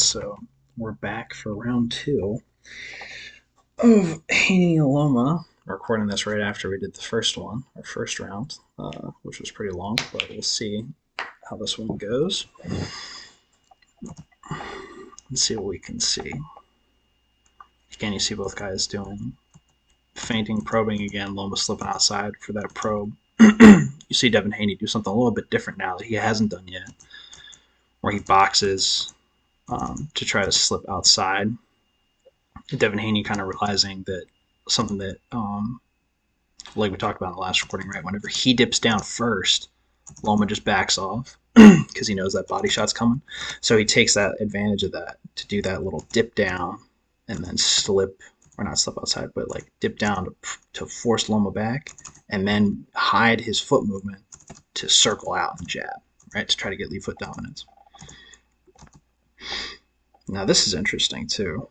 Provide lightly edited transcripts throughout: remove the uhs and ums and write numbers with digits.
so we're back for round two of Haney Loma. Recording this right after we did the first one, our first round, which was pretty long, but we'll see how this one goes. Let's see what we can see. Again, you see both guys doing feinting, probing again. Loma slipping outside for that probe. You see Devin Haney do something a little bit different now that he hasn't done yet, where he boxes to try to slip outside. Devin Haney kind of realizing that something that, like we talked about in the last recording, right? Whenever he dips down first, Loma just backs off because he knows that body shot's coming. So he takes that advantage of that to do that little dip down and then slip, or not slip outside, but like dip down to force Loma back and then hide his foot movement to circle out and jab, right? To try to get lead foot dominance. Now this is interesting too.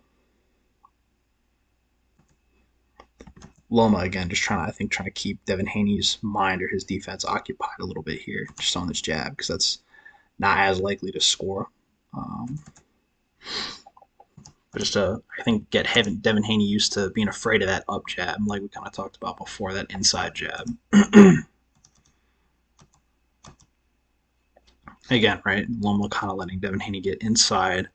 Loma again just trying to keep Devin Haney's mind or his defense occupied a little bit here, just on this jab, because that's not as likely to score. But just to, I think, get Devin Haney used to being afraid of that up jab, like we kind of talked about before, that inside jab. Again, right, Loma kind of letting Devin Haney get inside.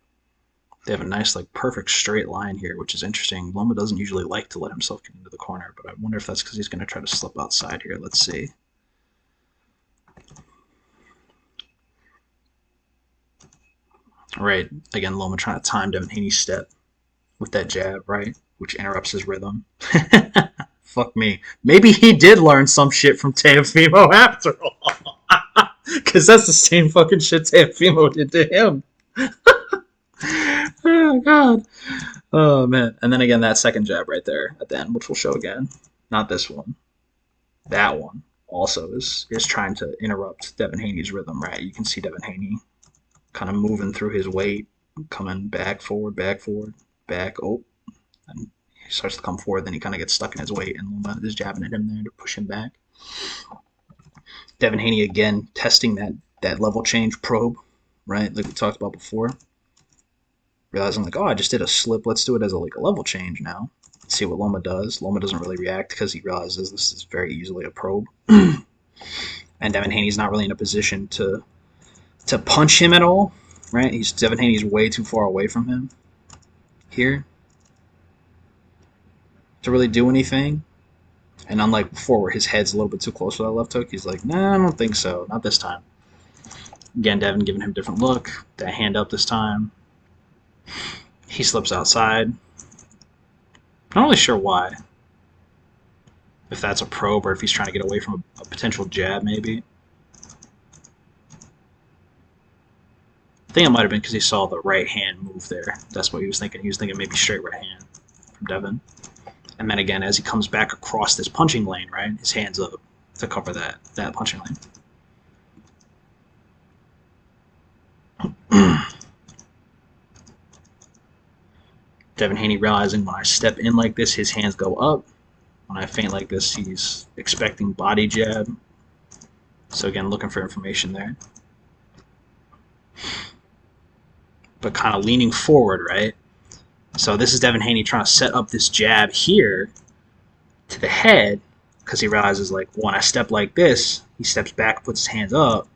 They have a nice, like, perfect straight line here, which is interesting. Loma doesn't usually like to let himself get into the corner, but I wonder if that's because he's going to try to slip outside here. Let's see. Right, again, Loma trying to time Devin Haney's step with that jab, right, which interrupts his rhythm. Fuck me. Maybe he did learn some shit from Teofimo after all. Because that's the same fucking shit Teofimo did to him. Oh, God. Oh, man. And then again, that second jab right there at the end, which we'll show again. Not this one. That one also is trying to interrupt Devin Haney's rhythm, right? You can see Devin Haney kind of moving through his weight, coming back, forward, back. Oh, and he starts to come forward. Then he kind of gets stuck in his weight, and Loma is jabbing at him there to push him back. Devin Haney again testing that level change probe, right? Like we talked about before. Realizing like, oh, I just did a slip. Let's do it as a level change now. Let's see what Loma does. Loma doesn't really react because he realizes this is very easily a probe. And Devin Haney's not really in a position to punch him at all, right? Devin Haney's way too far away from him here to really do anything. And unlike before, where his head's a little bit too close to that left hook, he's like, nah, I don't think so. Not this time. Again, Devin giving him a different look. That hand up this time. He slips outside. Not really sure why. If that's a probe or if he's trying to get away from a potential jab, maybe. I think it might have been because he saw the right hand move there. That's what he was thinking. He was thinking maybe straight right hand from Devin. And then again, as he comes back across this punching lane, right, his hand's up to cover that punching lane. Devin Haney realizing when I step in like this, his hands go up. When I feint like this, he's expecting body jab. So again, looking for information there. But kind of leaning forward, right? So this is Devin Haney trying to set up this jab here to the head because he realizes, like, when I step like this, he steps back, puts his hands up.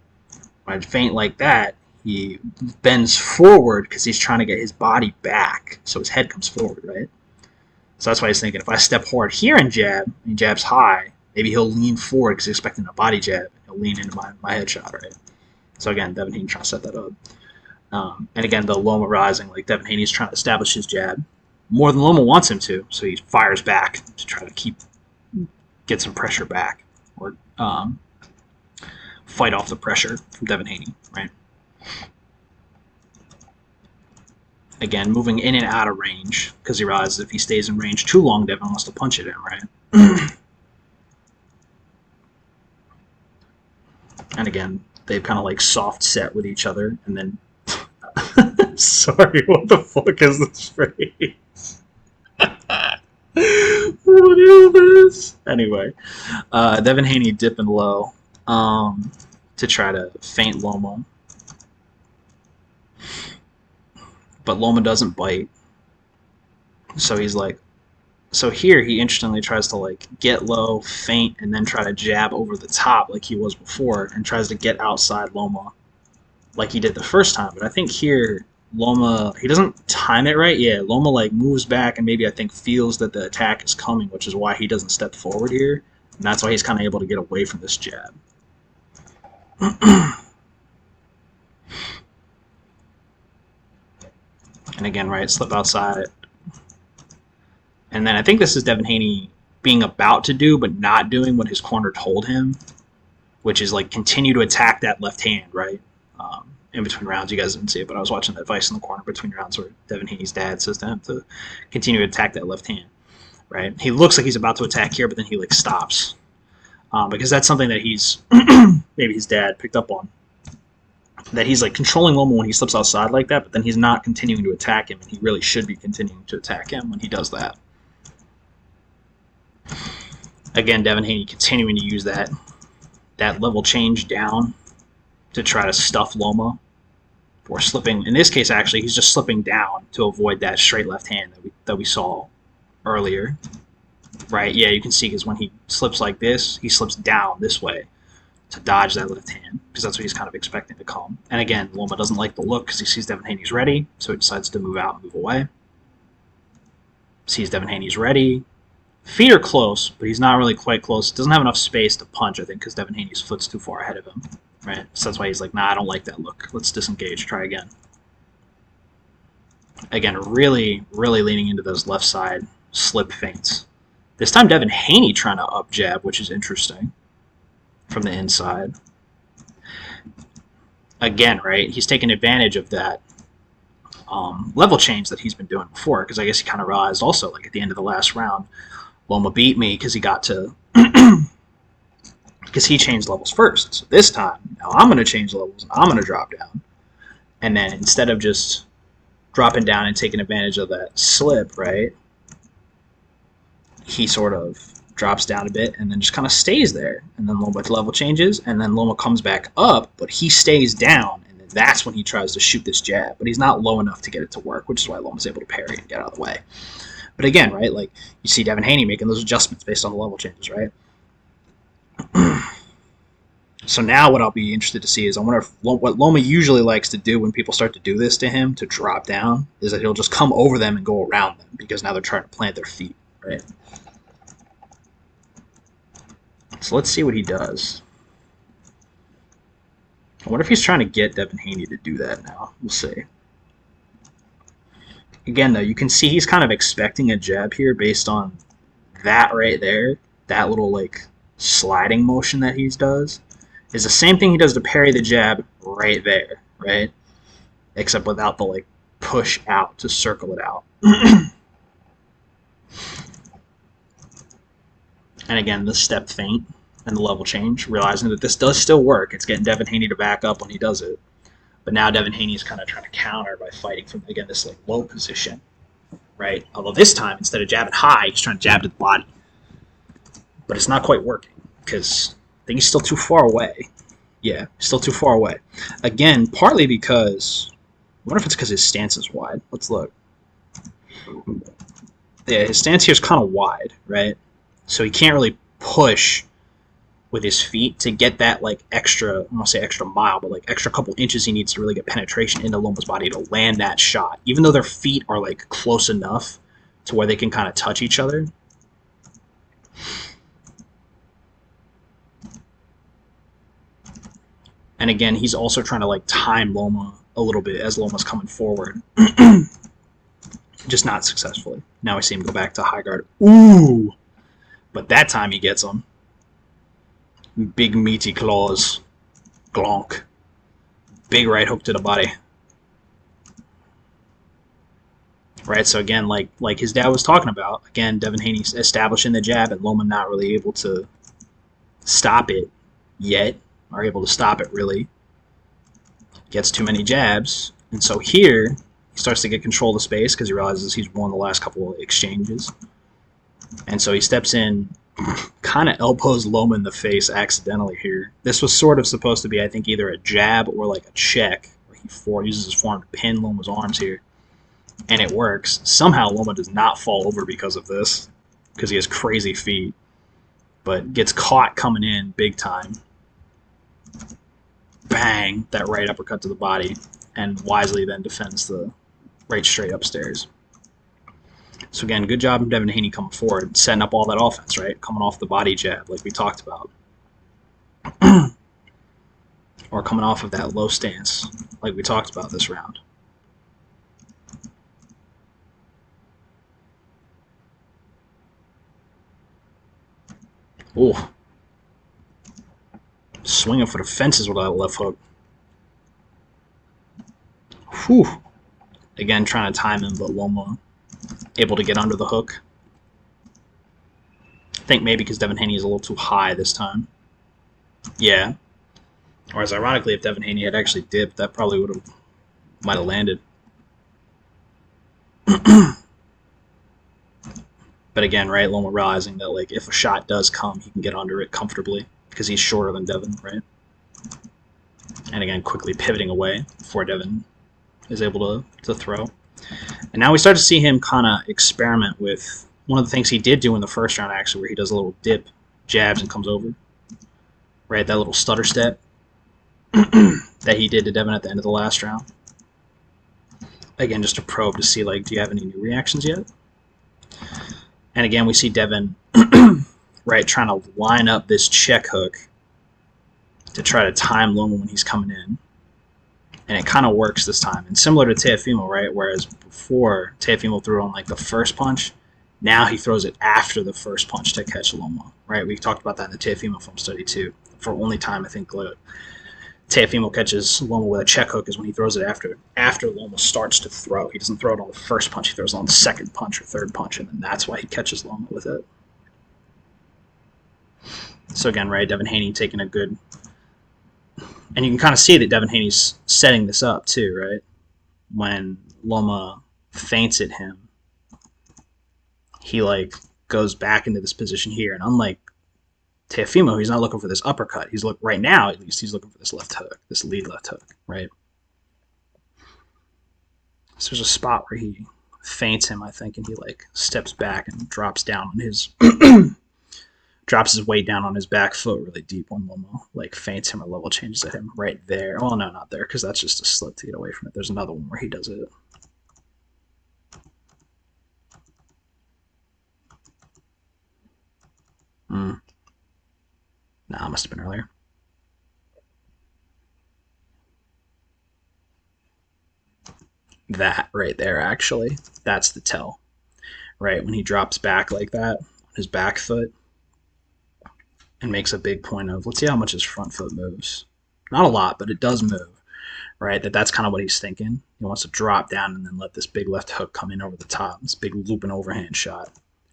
When I feint like that, he bends forward because he's trying to get his body back so his head comes forward, right? So that's why he's thinking if I step hard here and he jabs high, maybe he'll lean forward because he's expecting a body jab. He'll lean into my headshot, right? So again, Devin Haney trying to set that up. And again, the Loma realizing like Devin Haney's trying to establish his jab more than Loma wants him to, so he fires back to try to get some pressure back or fight off the pressure from Devin Haney, right? Again, moving in and out of range because he realizes if he stays in range too long, Devin wants to punch at him, right? And again, they've kind of like soft set with each other, and then sorry, what the fuck is this phrase? What is this? Anyway, Devin Haney dipping low to try to feint Loma. but Loma doesn't bite. So he's like, so here he interestingly tries to like get low, feint, and then try to jab over the top like he was before, and tries to get outside Loma like he did the first time. But I think here Loma, he doesn't time it right. Yeah, Loma like moves back and maybe I think feels that the attack is coming, which is why he doesn't step forward here. And that's why he's kind of able to get away from this jab. And again, right, slip outside. And then I think this is Devin Haney being about to do, but not doing what his corner told him, which is like continue to attack that left hand, right? In between rounds, you guys didn't see it, but I was watching that Vice in the corner between rounds where Devin Haney's dad says to him to continue to attack that left hand, right? He looks like he's about to attack here, but then he like stops because that's something that he's maybe his dad picked up on. That he's like controlling Loma when he slips outside like that, but then he's not continuing to attack him, and he really should be continuing to attack him when he does that. Again, Devin Haney continuing to use that level change down to try to stuff Loma, or slipping. In this case, actually, he's just slipping down to avoid that straight left hand that we saw earlier. Right? Yeah, you can see because when he slips like this, he slips down this way to dodge that left hand, because that's what he's kind of expecting to come. And again, Loma doesn't like the look because he sees Devin Haney's ready, so he decides to move out and move away. Sees Devin Haney's ready. Feet are close, but he's not really quite close. Doesn't have enough space to punch, I think, because Devin Haney's foot's too far ahead of him. Right? So that's why he's like, nah, I don't like that look. Let's disengage. Try again. Again, really, really leaning into those left side slip feints. This time, Devin Haney trying to up jab, which is interesting, from the inside. Again, right? He's taking advantage of that level change that he's been doing before, because I guess he kind of realized also, like at the end of the last round, Loma beat me because he got to because he changed levels first. So this time, now I'm going to change levels and I'm going to drop down. And then instead of just dropping down and taking advantage of that slip, right, he sort of drops down a bit and then just kind of stays there. And then Loma level changes, and then Loma comes back up, but he stays down, and then that's when he tries to shoot this jab. But he's not low enough to get it to work, which is why Loma's able to parry and get out of the way. But again, right, like you see Devin Haney making those adjustments based on the level changes, right? So now what I'll be interested to see is I wonder if what Loma usually likes to do when people start to do this to him, to drop down, is that he'll just come over them and go around them, because now they're trying to plant their feet, right? So let's see what he does. I wonder if he's trying to get Devin Haney to do that now. We'll see. Again, though, you can see he's kind of expecting a jab here based on that right there. That little, like, sliding motion that he does is the same thing he does to parry the jab right there, right? Except without the, like, push out to circle it out. And again, the step feint and the level change, realizing that this does still work. It's getting Devin Haney to back up when he does it. But now Devin Haney is kind of trying to counter by fighting from, again, this like low position, right? Although this time, instead of jabbing high, he's trying to jab to the body. But it's not quite working, because I think he's still too far away. Yeah, still too far away. Again, partly because, I wonder if it's because his stance is wide. Let's look. Yeah, his stance here is kind of wide, right? So he can't really push with his feet to get that like extra, I don't want to say extra mile, but like extra couple inches he needs to really get penetration into Loma's body to land that shot, even though their feet are like close enough to where they can kind of touch each other. And again, he's also trying to like time Loma a little bit as Loma's coming forward. Just not successfully. Now we see him go back to high guard. Ooh! But that time he gets him. Big meaty claws. Glonk. Big right hook to the body. Right, so again, like his dad was talking about, again, Devin Haney establishing the jab and Loma not really able to stop it yet, or able to stop it really. Gets too many jabs, and so here he starts to get control of the space because he realizes he's won the last couple of exchanges. And so he steps in, kind of elbows Loma in the face accidentally here. This was sort of supposed to be, I think, either a jab or like a check, where he uses his forearm to pin Loma's arms here. and it works. Somehow Loma does not fall over because of this, because he has crazy feet, but gets caught coming in big time. Bang! That right uppercut to the body, and wisely then defends the right straight upstairs. So again, good job Devin Haney coming forward, setting up all that offense, right? Coming off the body jab like we talked about. Or coming off of that low stance like we talked about this round. Oh, swinging for the fences with that left hook. Whew. Again, trying to time him, but Loma able to get under the hook. I think maybe because Devin Haney is a little too high this time. Yeah. Whereas, ironically, if Devin Haney had actually dipped, that probably might have landed. But again, right, Loma realizing that like if a shot does come, he can get under it comfortably because he's shorter than Devin, right? And again, quickly pivoting away before Devin is able to throw. And now we start to see him kind of experiment with one of the things he did do in the first round, actually, where he does a little dip, jabs, and comes over. Right, that little stutter step that he did to Devin at the end of the last round. Again, just to probe to see, like, do you have any new reactions yet? And again, we see Devin, right, trying to line up this check hook to try to time Loma when he's coming in. And it kind of works this time. And similar to Teofimo, right, whereas before Teofimo threw on, like, the first punch, now he throws it after the first punch to catch Loma, right? We talked about that in the Teofimo film study, too. For only time, I think, Teofimo catches Loma with a check hook is when he throws it after Loma starts to throw. He doesn't throw it on the first punch. He throws it on the second punch or third punch, and then that's why he catches Loma with it. So again, right, Devin Haney taking a good... And you can kind of see that Devin Haney's setting this up, too, right? When Loma feints at him, he, like, goes back into this position here, and unlike Teofimo, he's not looking for this uppercut. Right now, at least, he's looking for this left hook, this lead left hook, right? So there's a spot where he feints him, I think, and he like steps back and drops down on his drops his weight down on his back foot really deep when Loma like feints him or level changes at him right there. Oh no, not there, because that's just a slip to get away from it. There's another one where he does it. Nah, it must have been earlier. That right there, actually, that's the tell. Right, when he drops back like that on his back foot and makes a big point of, let's see how much his front foot moves. Not a lot, but it does move. Right, that's kind of what he's thinking. He wants to drop down and then let this big left hook come in over the top, this big looping overhand shot.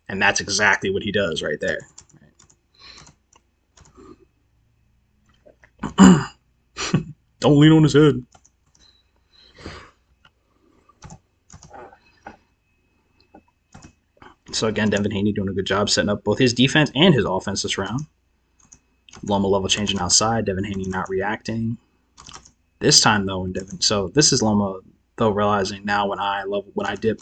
And that's exactly what he does right there. Don't lean on his head. So again, Devin Haney doing a good job setting up both his defense and his offense this round. Loma level changing outside, Devin Haney not reacting. This time though, when Devin, so this is Loma though realizing now when I dip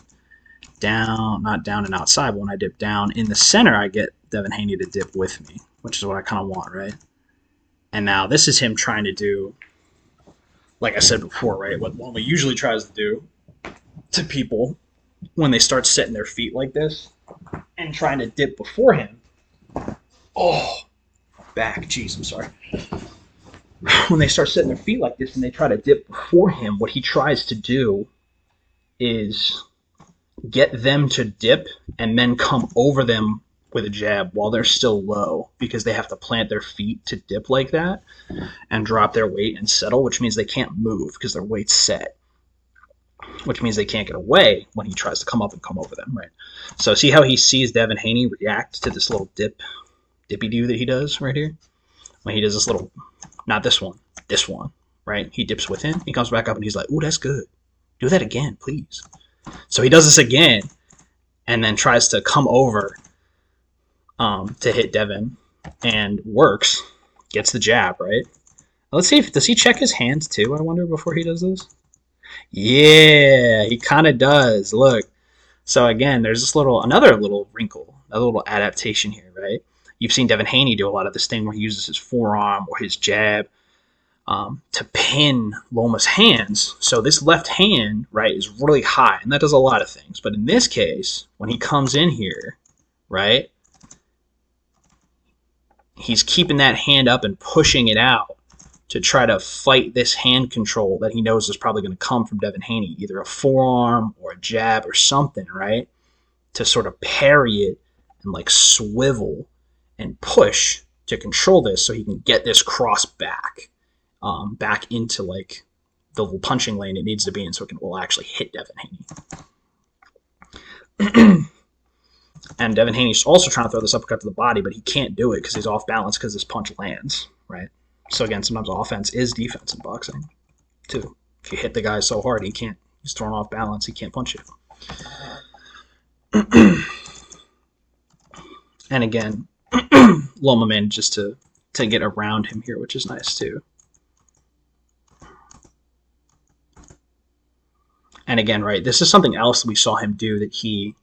down, not down and outside, but when I dip down in the center, I get Devin Haney to dip with me, which is what I kind of want, right? And now this is him trying to do, like I said before, right? What Loma usually tries to do to people when they start setting their feet like this and trying to dip before him. Oh, back. Jeez, I'm sorry. When they start setting their feet like this and they try to dip before him, what he tries to do is get them to dip and then come over them with a jab while they're still low, because they have to plant their feet to dip like that and drop their weight and settle, which means they can't move because their weight's set, which means they can't get away when he tries to come up and come over them, right? So see how he sees Devin Haney react to this little dippy-do that he does right here? When he does this little, not this one, right? He dips with him, he comes back up and he's like, ooh, that's good. Do that again, please. So he does this again and then tries to come over to hit Devin and works, gets the jab, right? Let's see, does he check his hands too, I wonder, before he does this? Yeah, he kind of does. Look. So again, there's this another little wrinkle, a little adaptation here, right? You've seen Devin Haney do a lot of this thing where he uses his forearm or his jab to pin Loma's hands. So this left hand, right, is really high, and that does a lot of things. But in this case, when he comes in here, right, he's keeping that hand up and pushing it out to try to fight this hand control that he knows is probably going to come from Devin Haney, either a forearm or a jab or something, right? To sort of parry it and like swivel and push to control this so he can get this cross back into like the little punching lane it needs to be in so it will actually hit Devin Haney. And Devin Haney's also trying to throw this uppercut to the body, but he can't do it because he's off balance because this punch lands, right? So again, sometimes offense is defense in boxing, too. If you hit the guy so hard, he's thrown off balance, he can't punch you. And again, Loma manages to get around him here, which is nice, too. And again, right, this is something else we saw him do that he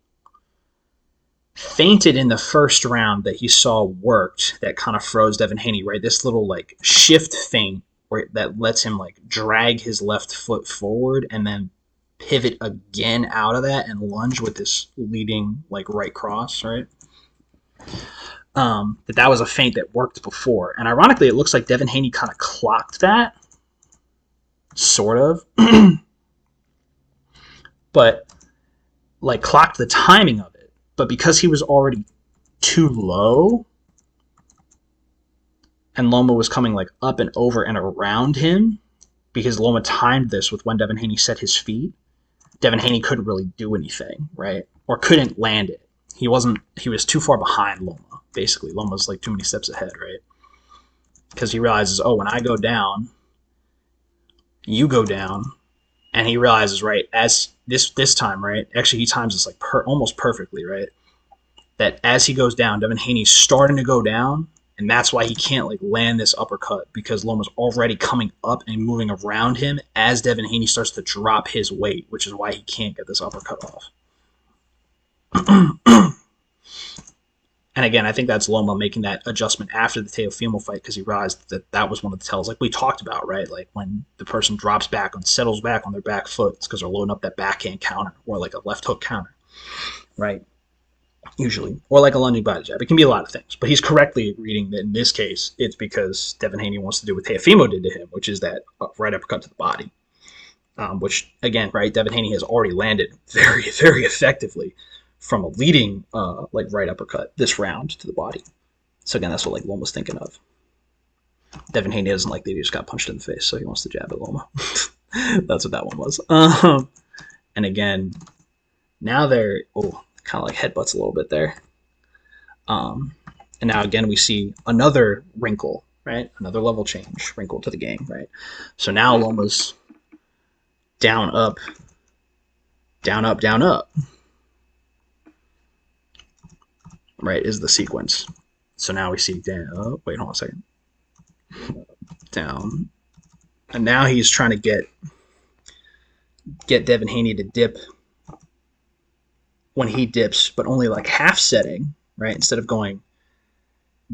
feinted in the first round that he saw worked that kind of froze Devin Haney, right? This little like shift feint that lets him like drag his left foot forward and then pivot again out of that and lunge with this leading like right cross, right? That was a feint that worked before. And ironically, it looks like Devin Haney kind of clocked that. Sort of. But like clocked the timing of it. But because he was already too low and Loma was coming like up and over and around him, because Loma timed this with when Devin Haney set his feet, Devin Haney couldn't really do anything, right? Or couldn't land it. He was too far behind Loma, basically. Loma's like too many steps ahead, right? Because he realizes, oh, when I go down, you go down. And he realizes, right, as this time, right, actually he times this like almost perfectly, right, that as he goes down, Devin Haney's starting to go down, and that's why he can't like land this uppercut, because Loma's already coming up and moving around him as Devin Haney starts to drop his weight, which is why he can't get this uppercut off. And again, I think that's Loma making that adjustment after the Teofimo fight, because he realized that was one of the tells, like we talked about, right? Like when the person drops back and settles back on their back foot, it's because they're loading up that backhand counter or like a left hook counter, right? Usually, or like a lunging body jab. It can be a lot of things, but he's correctly reading that in this case, it's because Devin Haney wants to do what Teofimo did to him, which is that right uppercut to the body. Which again, right, Devin Haney has already landed very, very effectively from a leading like right uppercut this round to the body. So again, that's what like Loma's thinking of. Devin Haney doesn't like that he just got punched in the face, so he wants to jab at Loma. That's what that one was. And again, now they're kind of like headbutts a little bit there. And now again we see another wrinkle, right? Another level change, wrinkle to the game, right? So now Loma's down, up, down, up, down, up. Right, is the sequence. So now we see down. Oh, wait, hold on a second. Down. And now he's trying to get Devin Haney to dip when he dips, but only like half setting, right? Instead of going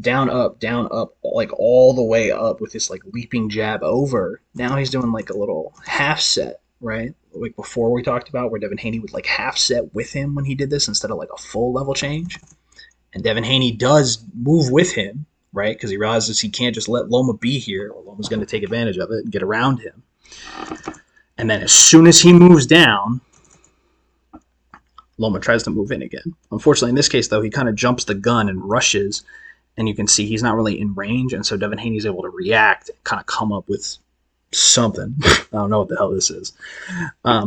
down, up, like all the way up with this like leaping jab over. Now he's doing like a little half set, right? Like before we talked about where Devin Haney would like half set with him when he did this instead of like a full level change. And Devin Haney does move with him, right? Because he realizes he can't just let Loma be here, or Loma's going to take advantage of it and get around him. And then as soon as he moves down, Loma tries to move in again. Unfortunately, in this case, though, he kind of jumps the gun and rushes, and you can see he's not really in range, and so Devin Haney's able to react and kind of come up with something. I don't know what the hell this is.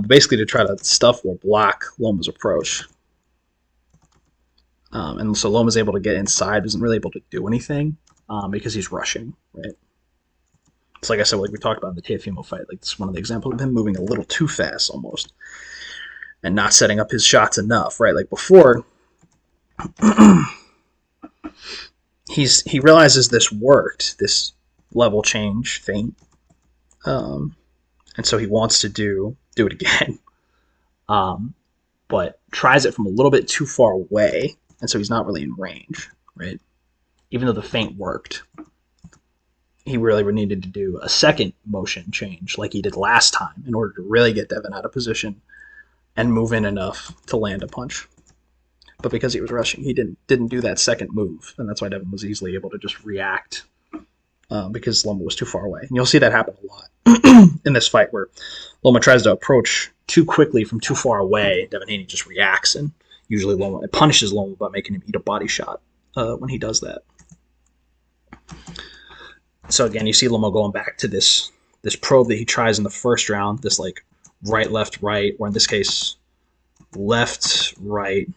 Basically to try to stuff or block Loma's approach. And so Loma's able to get inside, isn't really able to do anything because he's rushing, right? It's like I said, like we talked about in the Teofimo fight, like this is one of the examples of him moving a little too fast almost and not setting up his shots enough, right? Like before, he realizes this worked, this level change feint. and so he wants to do it again, but tries it from a little bit too far away, and so he's not really in range, right? Even though the feint worked, he really needed to do a second motion change like he did last time in order to really get Devin out of position and move in enough to land a punch. But because he was rushing, he didn't do that second move, and that's why Devin was easily able to just react because Loma was too far away. And you'll see that happen a lot in this fight where Loma tries to approach too quickly from too far away. Devin Haney just reacts, and usually Loma it punishes Loma by making him eat a body shot when he does that. So again, you see Loma going back to this probe that he tries in the first round, this like right, left, right, or in this case, left, right.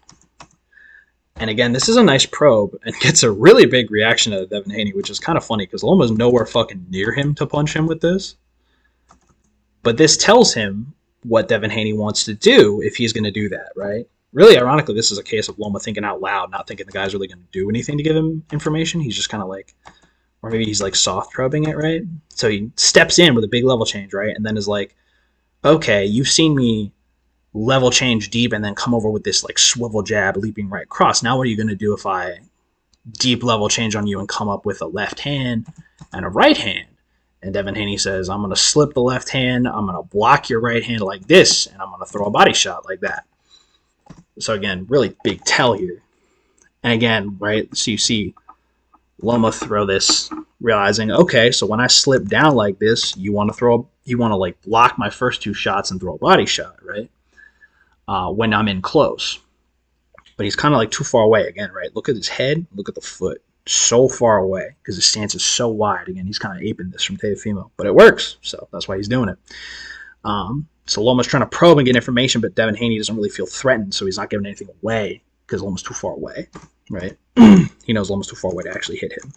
And again, this is a nice probe and gets a really big reaction out of Devin Haney, which is kind of funny because Loma's nowhere fucking near him to punch him with this. But this tells him what Devin Haney wants to do if he's going to do that, right? Really, ironically, this is a case of Loma thinking out loud, not thinking the guy's really going to do anything to give him information. He's just kind of like, or maybe he's like soft probing it, right? So he steps in with a big level change, right? And then is like, okay, you've seen me level change deep and then come over with this like swivel jab leaping right cross. Now what are you going to do if I deep level change on you and come up with a left hand and a right hand? And Devin Haney says, I'm going to slip the left hand, I'm going to block your right hand like this, and I'm going to throw a body shot like that. So again, really big tell here. And again, right, so you see Loma throw this, realizing, okay, so when I slip down like this, you want to like block my first two shots and throw a body shot, right? When I'm in close. But he's kind of like too far away again, right? Look at his head, look at the foot. So far away because his stance is so wide. Again, he's kind of aping this from Teofimo, but it works, so that's why he's doing it. So Loma's trying to probe and get information, but Devin Haney doesn't really feel threatened, so he's not giving anything away because Loma's too far away, right? He knows Loma's too far away to actually hit him.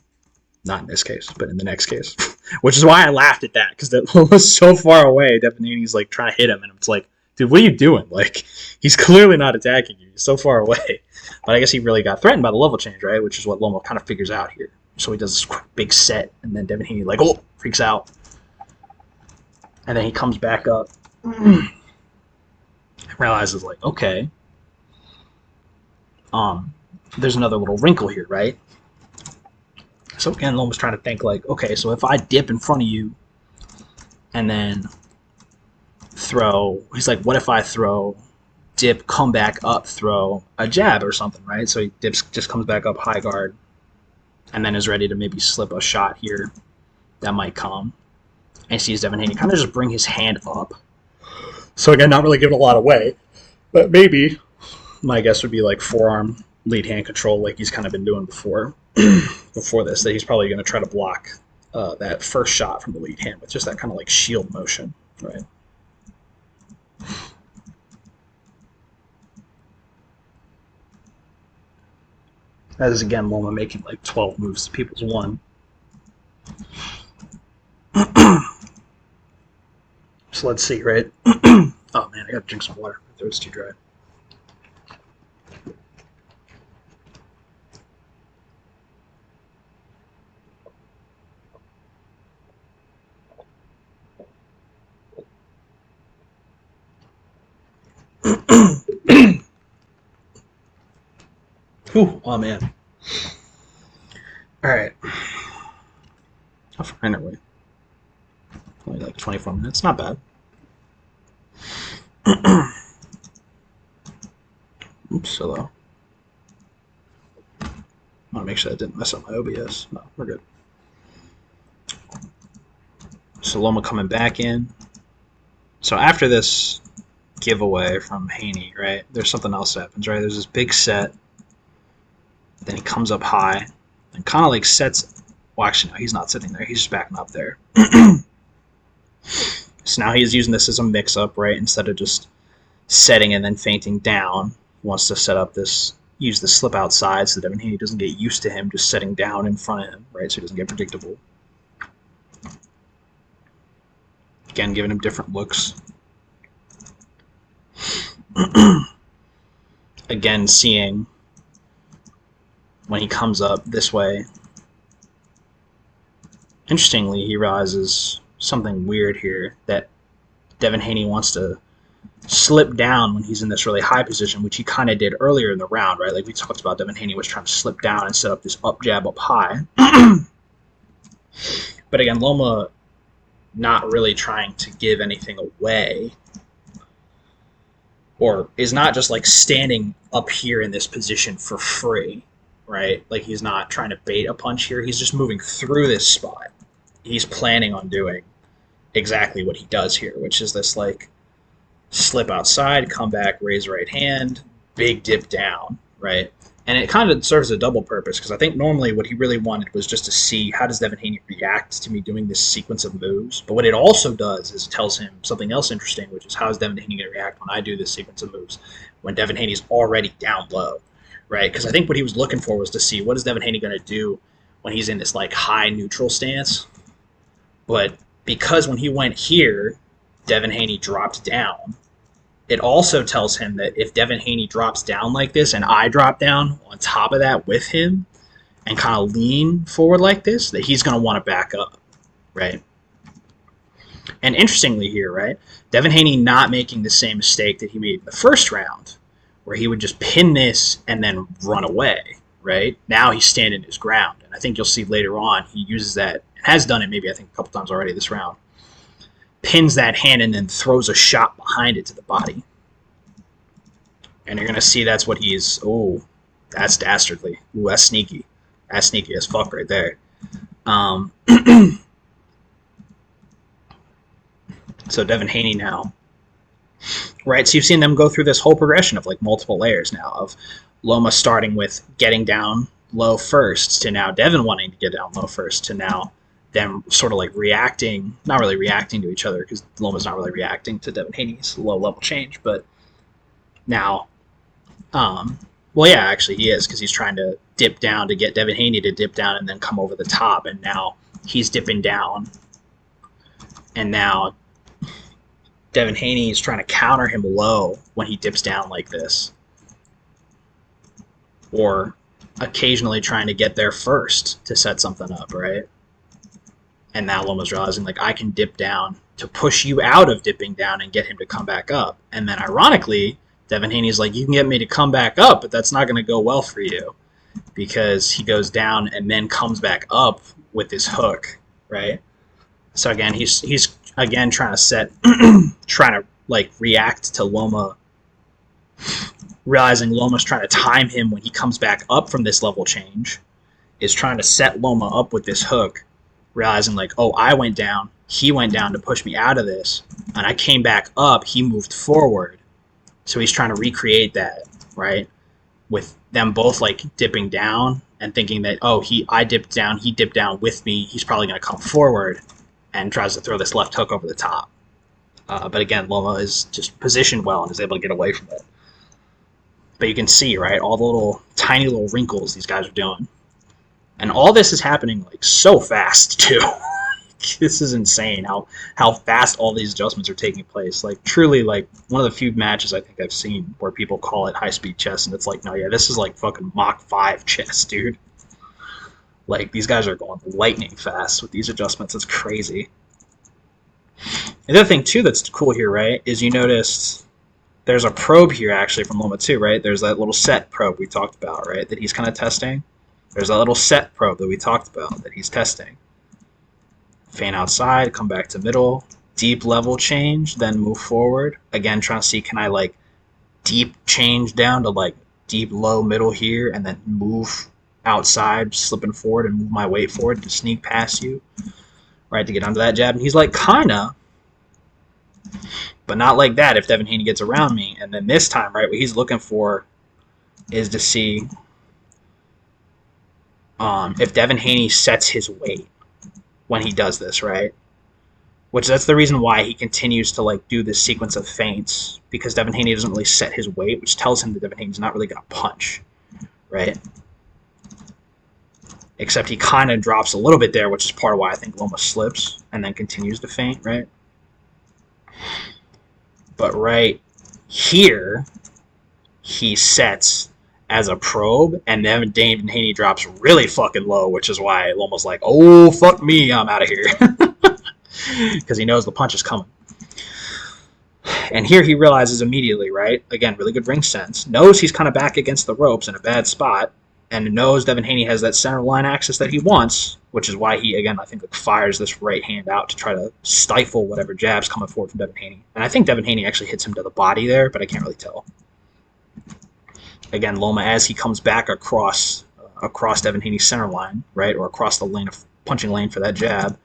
Not in this case, but in the next case. Which is why I laughed at that, because Loma's so far away, Devin Haney's like trying to hit him, and it's like, dude, what are you doing? Like, he's clearly not attacking you. He's so far away. But I guess he really got threatened by the level change, right? Which is what Loma kind of figures out here. So he does this quick big set, and then Devin Haney like, oh, freaks out. And then he comes back up. And realizes like, okay. There's another little wrinkle here, right? So again, Loma's trying to think like, okay, so if I dip in front of you and then throw, he's like, what if I throw, dip, come back up, throw a jab or something, right? So he dips, just comes back up high guard, and then is ready to maybe slip a shot here that might come. And he sees Devin Haney kind of just bring his hand up. So again, not really giving a lot away, but maybe my guess would be like forearm lead hand control like he's kind of been doing before this, that he's probably going to try to block that first shot from the lead hand with just that kind of like shield motion, right? That is, again, Loma making like 12 moves to people's one. So let's see, right? Oh, man, I gotta drink some water. My throat's too dry. Ooh, oh, man. All right. How far in are we? Only like 24 minutes. Not bad. Oops, so low. I want to make sure I didn't mess up my OBS. No, we're good. So Loma coming back in. So after this giveaway from Haney, right, there's something else that happens, right? There's this big set. Then he comes up high and kind of like sets. Well, actually, no, he's not sitting there. He's just backing up there. So now he's using this as a mix-up, right? Instead of just setting and then feinting down, he wants to set up this, use the slip outside so that Devin Haney doesn't get used to him just setting down in front of him, right? So he doesn't get predictable. Again, giving him different looks. Again, seeing when he comes up this way. Interestingly, he realizes something weird here, that Devin Haney wants to slip down when he's in this really high position, which he kind of did earlier in the round, right? Like we talked about, Devin Haney was trying to slip down and set up this up jab up high. But again, Loma not really trying to give anything away, or is not just like standing up here in this position for free, right? Like he's not trying to bait a punch here. He's just moving through this spot. He's planning on doing exactly what he does here, which is this like slip outside, come back, raise right hand, big dip down, right? And it kind of serves a double purpose, because I think normally what he really wanted was just to see how does Devin Haney react to me doing this sequence of moves. But what it also does is it tells him something else interesting, which is how is Devin Haney going to react when I do this sequence of moves when Devin Haney's already down low, right? Because I think what he was looking for was to see what is Devin Haney going to do when he's in this like high neutral stance. But because when he went here, Devin Haney dropped down, it also tells him that if Devin Haney drops down like this and I drop down on top of that with him and kind of lean forward like this, that he's going to want to back up, right? And interestingly here, right, Devin Haney not making the same mistake that he made in the first round, where he would just pin this and then run away, right? Now he's standing his ground. And I think you'll see later on he uses that, has done it maybe I think a couple times already this round, pins that hand and then throws a shot behind it to the body. And you're going to see that's what he's... Oh, that's dastardly. Ooh, that's sneaky. That's sneaky as fuck right there. So Devin Haney now. Right, so you've seen them go through this whole progression of like multiple layers now, of Loma starting with getting down low first, to now Devin wanting to get down low first, to now them sort of like reacting, not really reacting to each other, because Loma's not really reacting to Devin Haney's low level change, but now, well, yeah, actually he is, because he's trying to dip down to get Devin Haney to dip down and then come over the top, and now he's dipping down, and now Devin Haney is trying to counter him low when he dips down like this, or occasionally trying to get there first to set something up, right? And now Loma's realizing, like, I can dip down to push you out of dipping down and get him to come back up. And then, ironically, Devin Haney's like, you can get me to come back up, but that's not going to go well for you. Because he goes down and then comes back up with his hook, right? So, again, he's again, trying to set, trying to, like, react to Loma, realizing Loma's trying to time him when he comes back up from this level change, is trying to set Loma up with this hook, realizing like, oh, I went down, he went down to push me out of this, and I came back up, he moved forward. So he's trying to recreate that, right? With them both like dipping down and thinking that, oh, I dipped down, he dipped down with me, he's probably going to come forward, and tries to throw this left hook over the top. But again, Loma is just positioned well and is able to get away from it. But you can see, right, all the little tiny little wrinkles these guys are doing. And all this is happening like so fast too. This is insane how fast all these adjustments are taking place. Like truly, like one of the few matches I think I've seen where people call it high speed chess, and it's like, no, yeah, this is like fucking Mach 5 chess, dude. Like these guys are going lightning fast with these adjustments. It's crazy. The other thing too that's cool here, right, is you noticed there's a probe here actually from Loma 2, right? There's that little set probe we talked about, right, that he's kind of testing. There's a little set probe that we talked about that he's testing. Feint outside, come back to middle, deep level change, then move forward. Again, trying to see, can I like deep change down to like deep low middle here and then move outside, slipping forward and move my weight forward to sneak past you, right, to get onto that jab. And he's like, kinda, but not like that if Devin Haney gets around me. And then this time, right, what he's looking for is to see if Devin Haney sets his weight when he does this, right? Which that's the reason why he continues to like do this sequence of feints, because Devin Haney doesn't really set his weight, which tells him that Devin Haney's not really going to punch, right? Except he kind of drops a little bit there, which is part of why I think Loma slips and then continues to feint, right? But right here, he sets as a probe, and then Devin Haney drops really fucking low, which is why Loma's like, oh, fuck me, I'm out of here. Because he knows the punch is coming. And here he realizes immediately, right? Again, really good ring sense. Knows he's kind of back against the ropes in a bad spot, and knows Devin Haney has that center line access that he wants, which is why he, again, I think, like, fires this right hand out to try to stifle whatever jabs coming forward from Devin Haney. And I think Devin Haney actually hits him to the body there, but I can't really tell. Again, Loma, as he comes back across Devin Haney's center line, right, or across the lane of punching lane for that jab,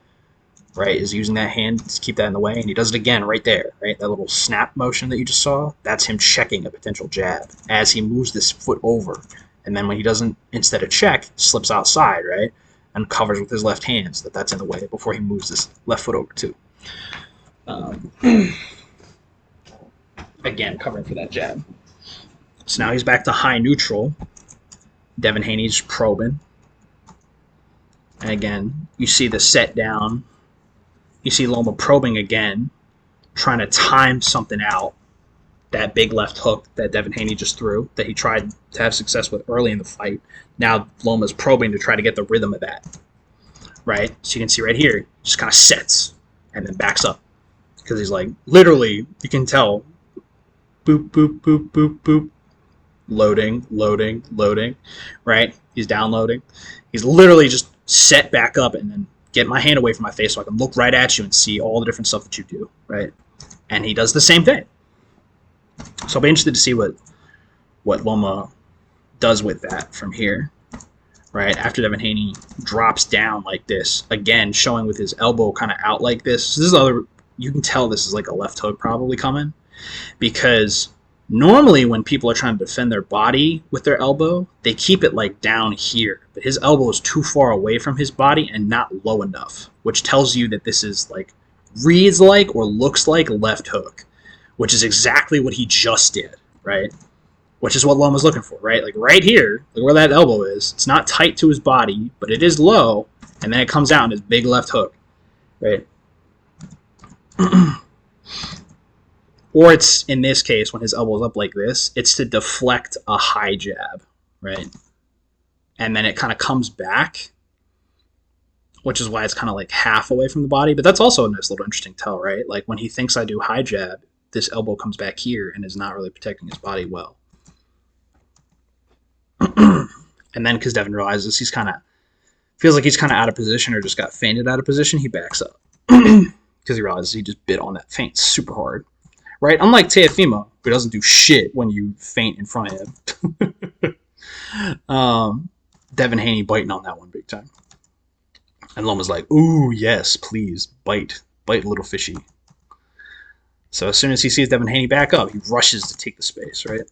right, is using that hand to keep that in the way, and he does it again right there, right? That little snap motion that you just saw, that's him checking a potential jab as he moves this foot over. And then when he doesn't, instead of check, slips outside, right, and covers with his left hand so that that's in the way before he moves this left foot over too. Again, covering for that jab. So now he's back to high neutral. Devin Haney's probing. And again, you see the set down. You see Loma probing again, trying to time something out. That big left hook that Devin Haney just threw, that he tried to have success with early in the fight. Now Loma's probing to try to get the rhythm of that. Right? So you can see right here, just kind of sets and then backs up. Because he's like, literally, you can tell, boop, boop, boop, boop, boop. Loading, loading, loading. Right? He's downloading. He's literally just set back up and then get my hand away from my face so I can look right at you and see all the different stuff that you do, right? And he does the same thing. So I'll be interested to see what Loma does with that from here, right? After Devin Haney drops down like this, again, showing with his elbow kind of out like this. So this is you can tell this is like a left hook probably coming, because normally when people are trying to defend their body with their elbow, they keep it like down here. But his elbow is too far away from his body and not low enough, which tells you that this is like, reads like or looks like left hook, which is exactly what he just did, right? Which is what Loma's looking for, right? Like right here, like where that elbow is, it's not tight to his body, but it is low, and then it comes out in his big left hook, right? Or it's, in this case, when his elbow's up like this, it's to deflect a high jab, right? And then it kind of comes back, which is why it's kind of like half away from the body. But that's also a nice little interesting tell, right? Like when he thinks I do high jab, this elbow comes back here and is not really protecting his body well. And then because Devin realizes he's kind of, feels like he's kind of out of position or just got feinted out of position, he backs up. Because he realizes he just bit on that feint super hard. Right? Unlike Teofimo, who doesn't do shit when you feint in front of him. Devin Haney biting on that one big time. And Loma's like, ooh, yes, please, bite. Bite, little fishy. So as soon as he sees Devin Haney back up, he rushes to take the space, right?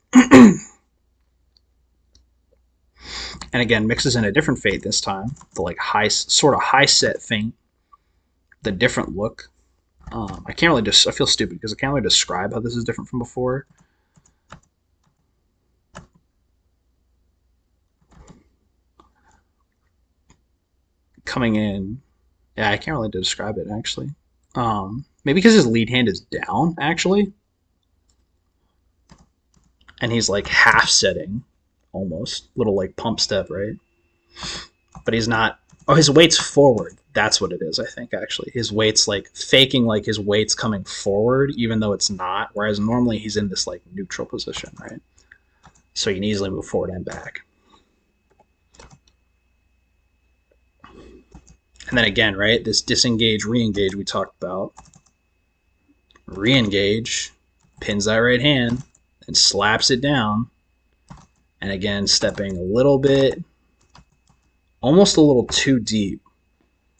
And again, mixes in a different feint this time. The like sort of high set feint. The different look. I can't really I feel stupid because I can't really describe how this is different from before. Coming in, yeah, I can't really describe it actually. Maybe because his lead hand is down actually, and he's like half setting, almost little like pump step, right? But he's not. Oh, his weight's forward. That's what it is, I think, actually. His weight's like faking like his weight's coming forward, even though it's not. Whereas normally he's in this like neutral position, right? So he can easily move forward and back. And then again, right, this disengage, re-engage we talked about. Re-engage, pins that right hand, and slaps it down. And again, stepping a little bit, almost a little too deep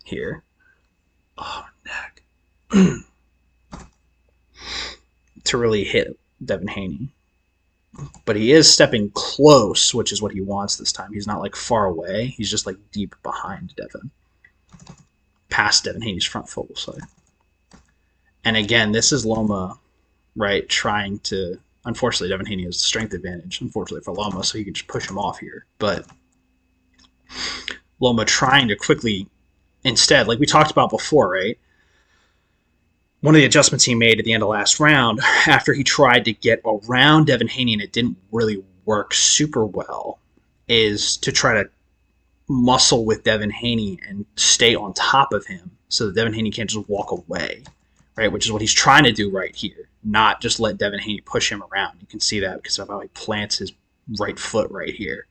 here. Oh, neck. To really hit Devin Haney. But he is stepping close, which is what he wants this time. He's not like far away. He's just like deep behind Devin. Past Devin Haney's front foot, we'll say. And again, this is Loma, right, trying to... Unfortunately, Devin Haney has the strength advantage, unfortunately for Loma, so he can just push him off here. But Loma trying to quickly... Instead, like we talked about before, right? One of the adjustments he made at the end of last round, after he tried to get around Devin Haney and it didn't really work super well, is to try to muscle with Devin Haney and stay on top of him so that Devin Haney can't just walk away, right? Which is what he's trying to do right here, not just let Devin Haney push him around. You can see that because of how he plants his right foot right here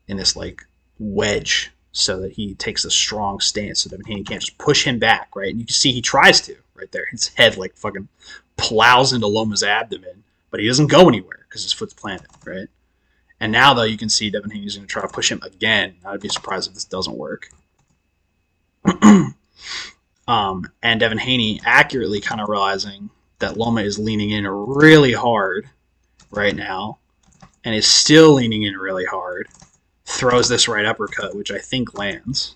in this like wedge so that he takes a strong stance so Devin Haney can't just push him back, right? And you can see he tries to right there. His head like fucking plows into Loma's abdomen, but he doesn't go anywhere because his foot's planted, right? And now, though, you can see Devin Haney's going to try to push him again. I'd be surprised if this doesn't work. And Devin Haney accurately kind of realizing that Loma is leaning in really hard right now and is still leaning in really hard, throws this right uppercut, which I think lands.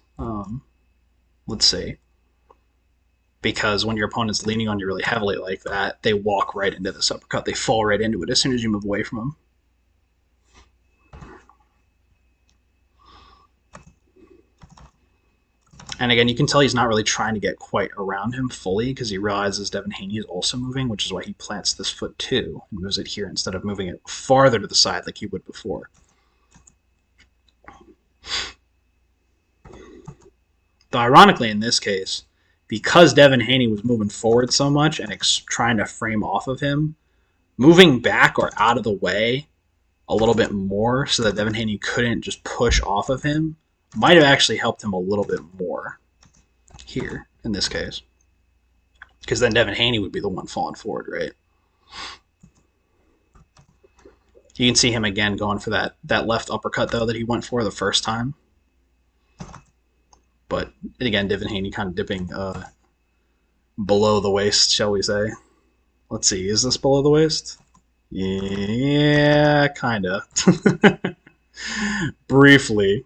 Let's see. Because when your opponent's leaning on you really heavily like that, they walk right into this uppercut. They fall right into it as soon as you move away from them. And again, you can tell he's not really trying to get quite around him fully because he realizes Devin Haney is also moving, which is why he plants this foot too and moves it here instead of moving it farther to the side like he would before. Though ironically, in this case, because Devin Haney was moving forward so much and trying to frame off of him, moving back or out of the way a little bit more so that Devin Haney couldn't just push off of him might have actually helped him a little bit more here in this case. Because then Devin Haney would be the one falling forward, right? You can see him again going for that left uppercut, though, that he went for the first time. But again, Devin Haney kind of dipping below the waist, shall we say. Let's see, is this below the waist? Yeah, kind of. Briefly.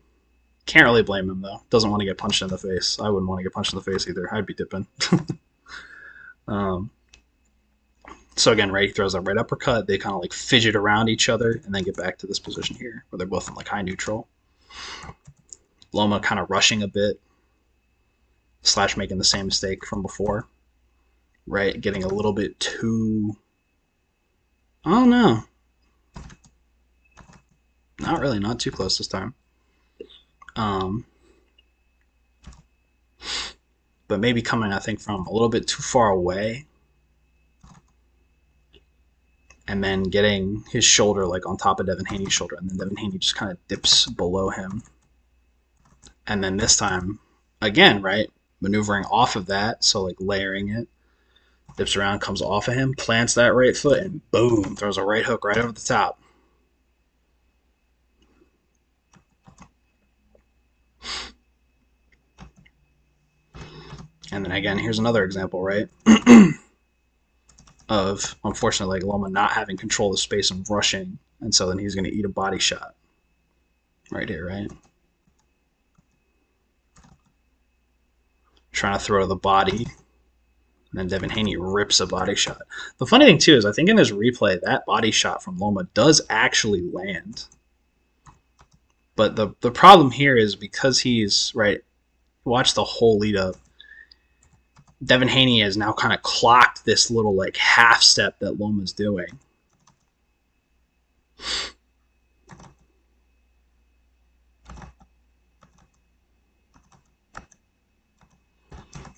Can't really blame him, though. Doesn't want to get punched in the face. I wouldn't want to get punched in the face either. I'd be dipping. So again, right, he throws that right uppercut. They kind of like fidget around each other and then get back to this position here where they're both in like high neutral. Loma kind of rushing a bit, / making the same mistake from before. Right, getting a little bit too... Oh, no. Not really, not too close this time. But maybe coming, I think, from a little bit too far away. And then getting his shoulder like on top of Devin Haney's shoulder. And then Devin Haney just kind of dips below him. And then this time, again, right, maneuvering off of that. So like layering it. Dips around, comes off of him, plants that right foot, and boom, throws a right hook right over the top. And then again, here's another example, right? Of, unfortunately, like Loma not having control of the space and rushing. And so then he's going to eat a body shot. Right here, right? Trying to throw to the body. And then Devin Haney rips a body shot. The funny thing, too, is I think in this replay, that body shot from Loma does actually land. But the problem here is because he's, right, watch the whole lead up. Devin Haney has now kind of clocked this little like half step that Loma's doing.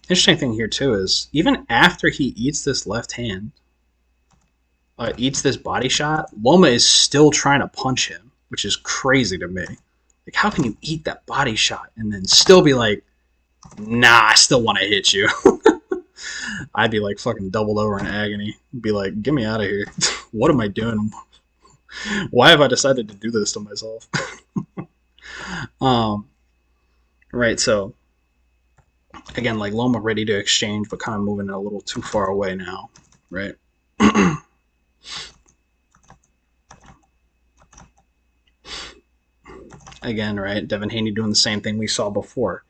Interesting thing here too is even after he eats this left hand, eats this body shot, Loma is still trying to punch him, which is crazy to me. Like, how can you eat that body shot and then still be like, nah, I still want to hit you? I'd be like fucking doubled over in agony. Be like, get me out of here. What am I doing? Why have I decided to do this to myself? Right, so again, like Loma ready to exchange, but kind of moving a little too far away now, right? Again, right, Devin Haney doing the same thing we saw before.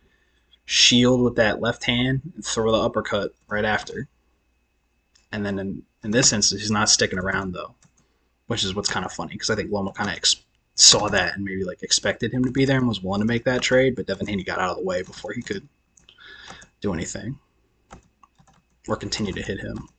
Shield with that left hand, and throw the uppercut right after. And then in this instance, he's not sticking around, though, which is what's kind of funny, because I think Loma kind of saw that and maybe like expected him to be there and was willing to make that trade, but Devin Haney got out of the way before he could do anything or continue to hit him.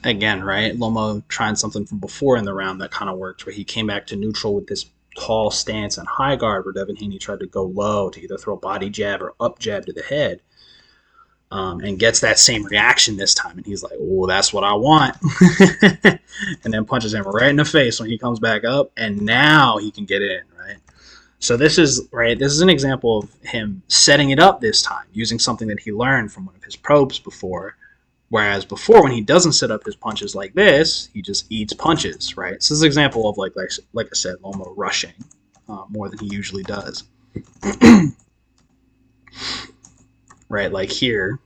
again, right? Loma trying something from before in the round that kind of worked, where he came back to neutral with this tall stance and high guard, where Devin Haney tried to go low to either throw body jab or up jab to the head, and gets that same reaction this time. And he's like, oh, that's what I want. And then punches him right in the face when he comes back up, and now he can get in, right? So this is an example of him setting it up this time, using something that he learned from one of his probes before. Whereas before, when he doesn't set up his punches like this, he just eats punches, right? So this is an example of, like I said, Loma rushing more than he usually does. Right, like here,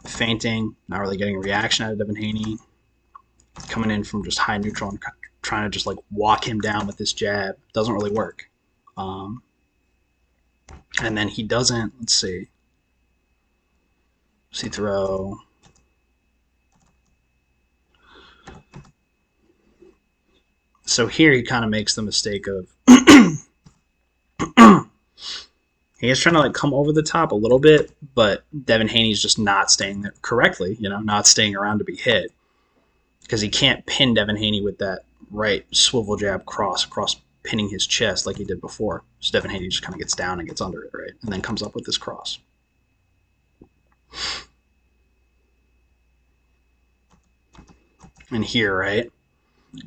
feinting, not really getting a reaction out of Devin Haney, coming in from just high neutral and trying to just like walk him down with this jab. Doesn't really work. And then he doesn't, let's see throw. So here he kind of makes the mistake of he is trying to like come over the top a little bit, but Devin Haney's just not staying there correctly, not staying around to be hit, because he can't pin Devin Haney with that right swivel jab cross pinning his chest like he did before. So Devin Haney just kind of gets down and gets under it, right, and then comes up with this cross. And here, right,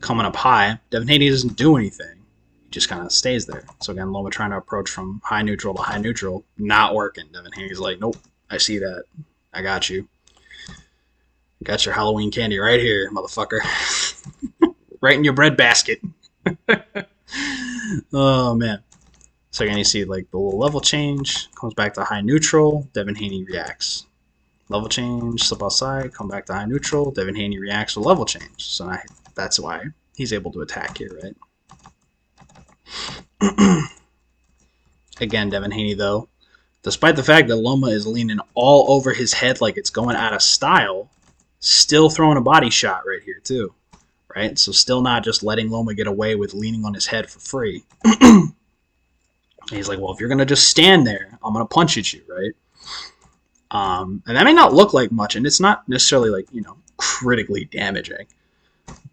coming up high, Devin Haney doesn't do anything. He just kind of stays there. So again, Loma trying to approach from high neutral to high neutral, not working. Devin Haney's like, nope, I see that. I got you. Got your Halloween candy right here, motherfucker. Right in your bread basket. Oh, man. So again, you see like the little level change, comes back to high neutral, Devin Haney reacts. Level change, slip outside, come back to high neutral, Devin Haney reacts with level change. So now that's why he's able to attack here, right? Again, Devin Haney, though, despite the fact that Loma is leaning all over his head like it's going out of style, still throwing a body shot right here, too. Right? So still not just letting Loma get away with leaning on his head for free. He's like, well, if you're going to just stand there, I'm going to punch at you, right? And that may not look like much, and it's not necessarily like, critically damaging,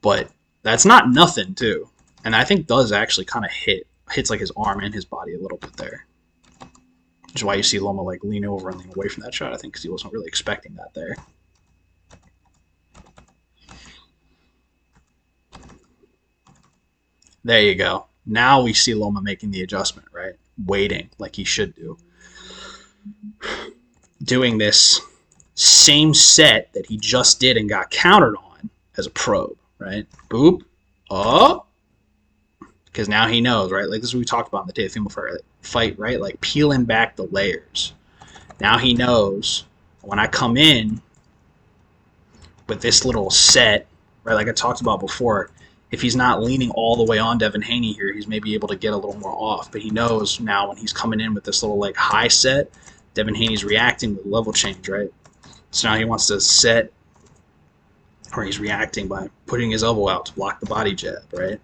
but that's not nothing too. And I think does actually kind of hits like his arm and his body a little bit there. Which is why you see Loma like lean over and lean away from that shot, I think, because he wasn't really expecting that there. There you go. Now we see Loma making the adjustment, right? Waiting like he should do. Doing this same set that he just did and got countered on as a probe, right? Boop. Oh. Because now he knows, right? Like this is what we talked about in the Teofimo fight, right? Like peeling back the layers. Now he knows when I come in with this little set, right? Like I talked about before, if he's not leaning all the way on Devin Haney here, he's maybe able to get a little more off. But he knows now when he's coming in with this little like high set, Devin Haney's reacting with level change, right? So now he wants to set, or he's reacting by putting his elbow out to block the body jab, right?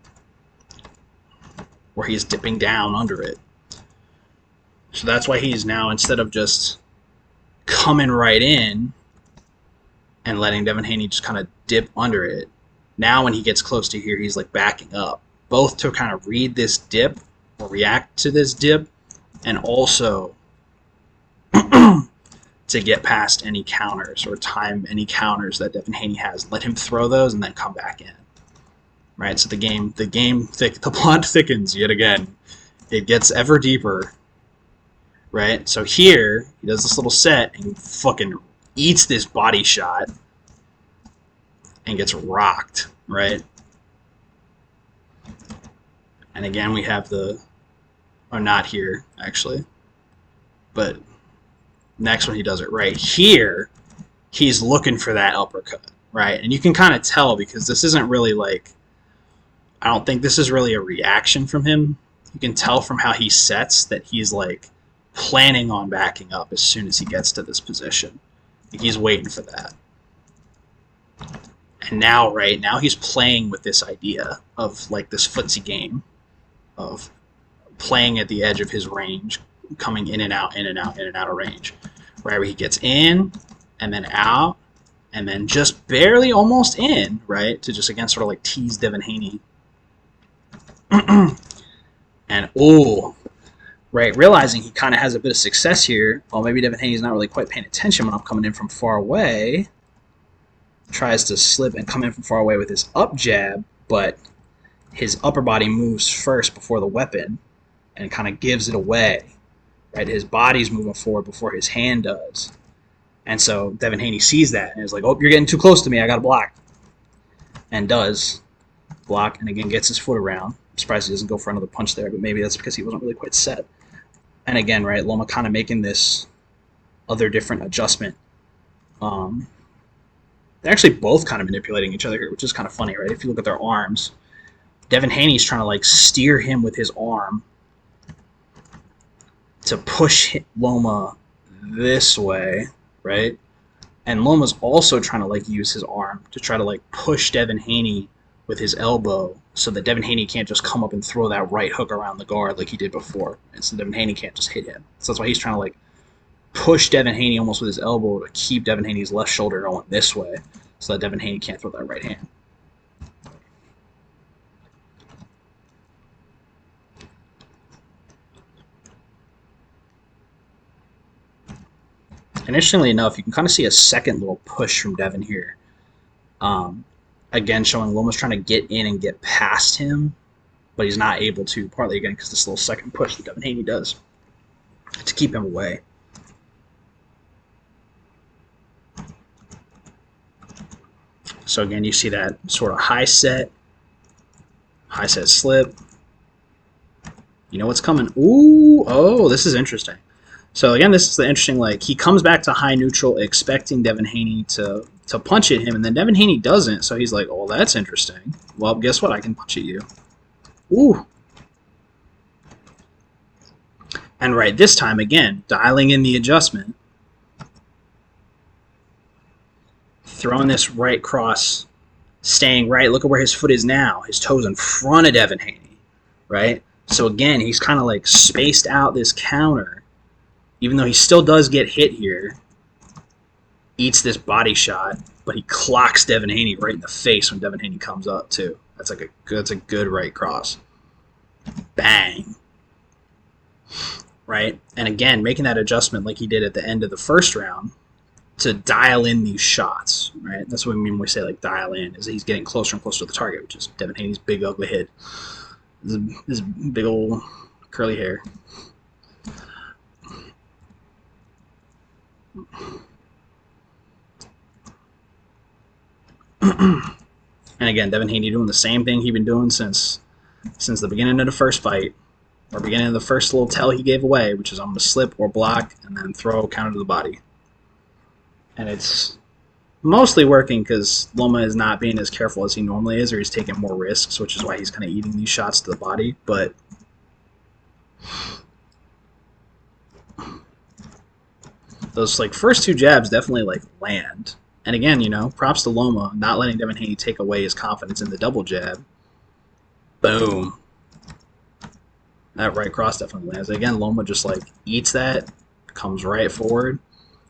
Where he's dipping down under it. So that's why he's now, instead of just coming right in and letting Devin Haney just kind of dip under it, now when he gets close to here, he's like backing up, both to kind of read this dip or react to this dip, and also to get past any counters or time any counters that Devin Haney has. Let him throw those and then come back in. Right? So the plot thickens yet again. It gets ever deeper. Right? So here, he does this little set and he fucking eats this body shot and gets rocked, right? And again, we have or not here, actually, but next one he does it right here, he's looking for that uppercut, right? And you can kind of tell because this isn't really like, I don't think this is really a reaction from him. You can tell from how he sets that he's like planning on backing up as soon as he gets to this position. He's waiting for that. And now, right, now he's playing with this idea of like this footsie game of playing at the edge of his range, coming in and out, in and out, in and out of range. Wherever he gets in and then out and then just barely almost in, right, to just again sort of like tease Devin Haney. And right, realizing he kind of has a bit of success here. Well, maybe Devin Haney's not really quite paying attention when I'm coming in from far away. Tries to slip and come in from far away with his up jab, but his upper body moves first before the weapon and kind of gives it away. Right, his body's moving forward before his hand does. And so Devin Haney sees that and is like, oh, you're getting too close to me. I got to block. And does block and again gets his foot around. I'm surprised he doesn't go for another punch there, but maybe that's because he wasn't really quite set. And again, right, Loma kind of making this other different adjustment. They're actually both kind of manipulating each other here, which is kind of funny, right? If you look at their arms, Devin Haney's trying to like steer him with his arm to push Loma this way, right? And Loma's also trying to like use his arm to try to like push Devin Haney with his elbow so that Devin Haney can't just come up and throw that right hook around the guard like he did before. And so Devin Haney can't just hit him. So that's why he's trying to like push Devin Haney almost with his elbow to keep Devin Haney's left shoulder going this way so that Devin Haney can't throw that right hand. And interestingly enough, you can kind of see a second little push from Devin here. Again, showing Loma's trying to get in and get past him, but he's not able to, partly again because this little second push that Devin Haney does to keep him away. So again, you see that sort of high set slip. You know what's coming. Ooh, oh, this is interesting. So again, this is the interesting, like, he comes back to high neutral expecting Devin Haney to punch at him, and then Devin Haney doesn't, so he's like, oh, that's interesting. Well, guess what? I can punch at you. Ooh. And right, this time, again, dialing in the adjustment. Throwing this right cross, staying right. Look at where his foot is now. His toe's in front of Devin Haney, right? So again, he's kind of like spaced out this counter, even though he still does get hit here. Eats this body shot, but he clocks Devin Haney right in the face when Devin Haney comes up too. That's a good right cross. Bang. Right? And again, making that adjustment like he did at the end of the first round to dial in these shots, right? That's what we mean when we say like dial in, is that he's getting closer and closer to the target, which is Devin Haney's big ugly head. His big old curly hair. And again, Devin Haney doing the same thing he'd been doing since the beginning of the first fight, or beginning of the first little tell he gave away, which is I'm going to slip or block and then throw a counter to the body. And it's mostly working because Loma is not being as careful as he normally is, or he's taking more risks, which is why he's kind of eating these shots to the body. But those like first two jabs definitely like land. And again, you know, props to Loma, not letting Devin Haney take away his confidence in the double jab. Boom. That right cross definitely lands. Again, Loma just like eats that, comes right forward.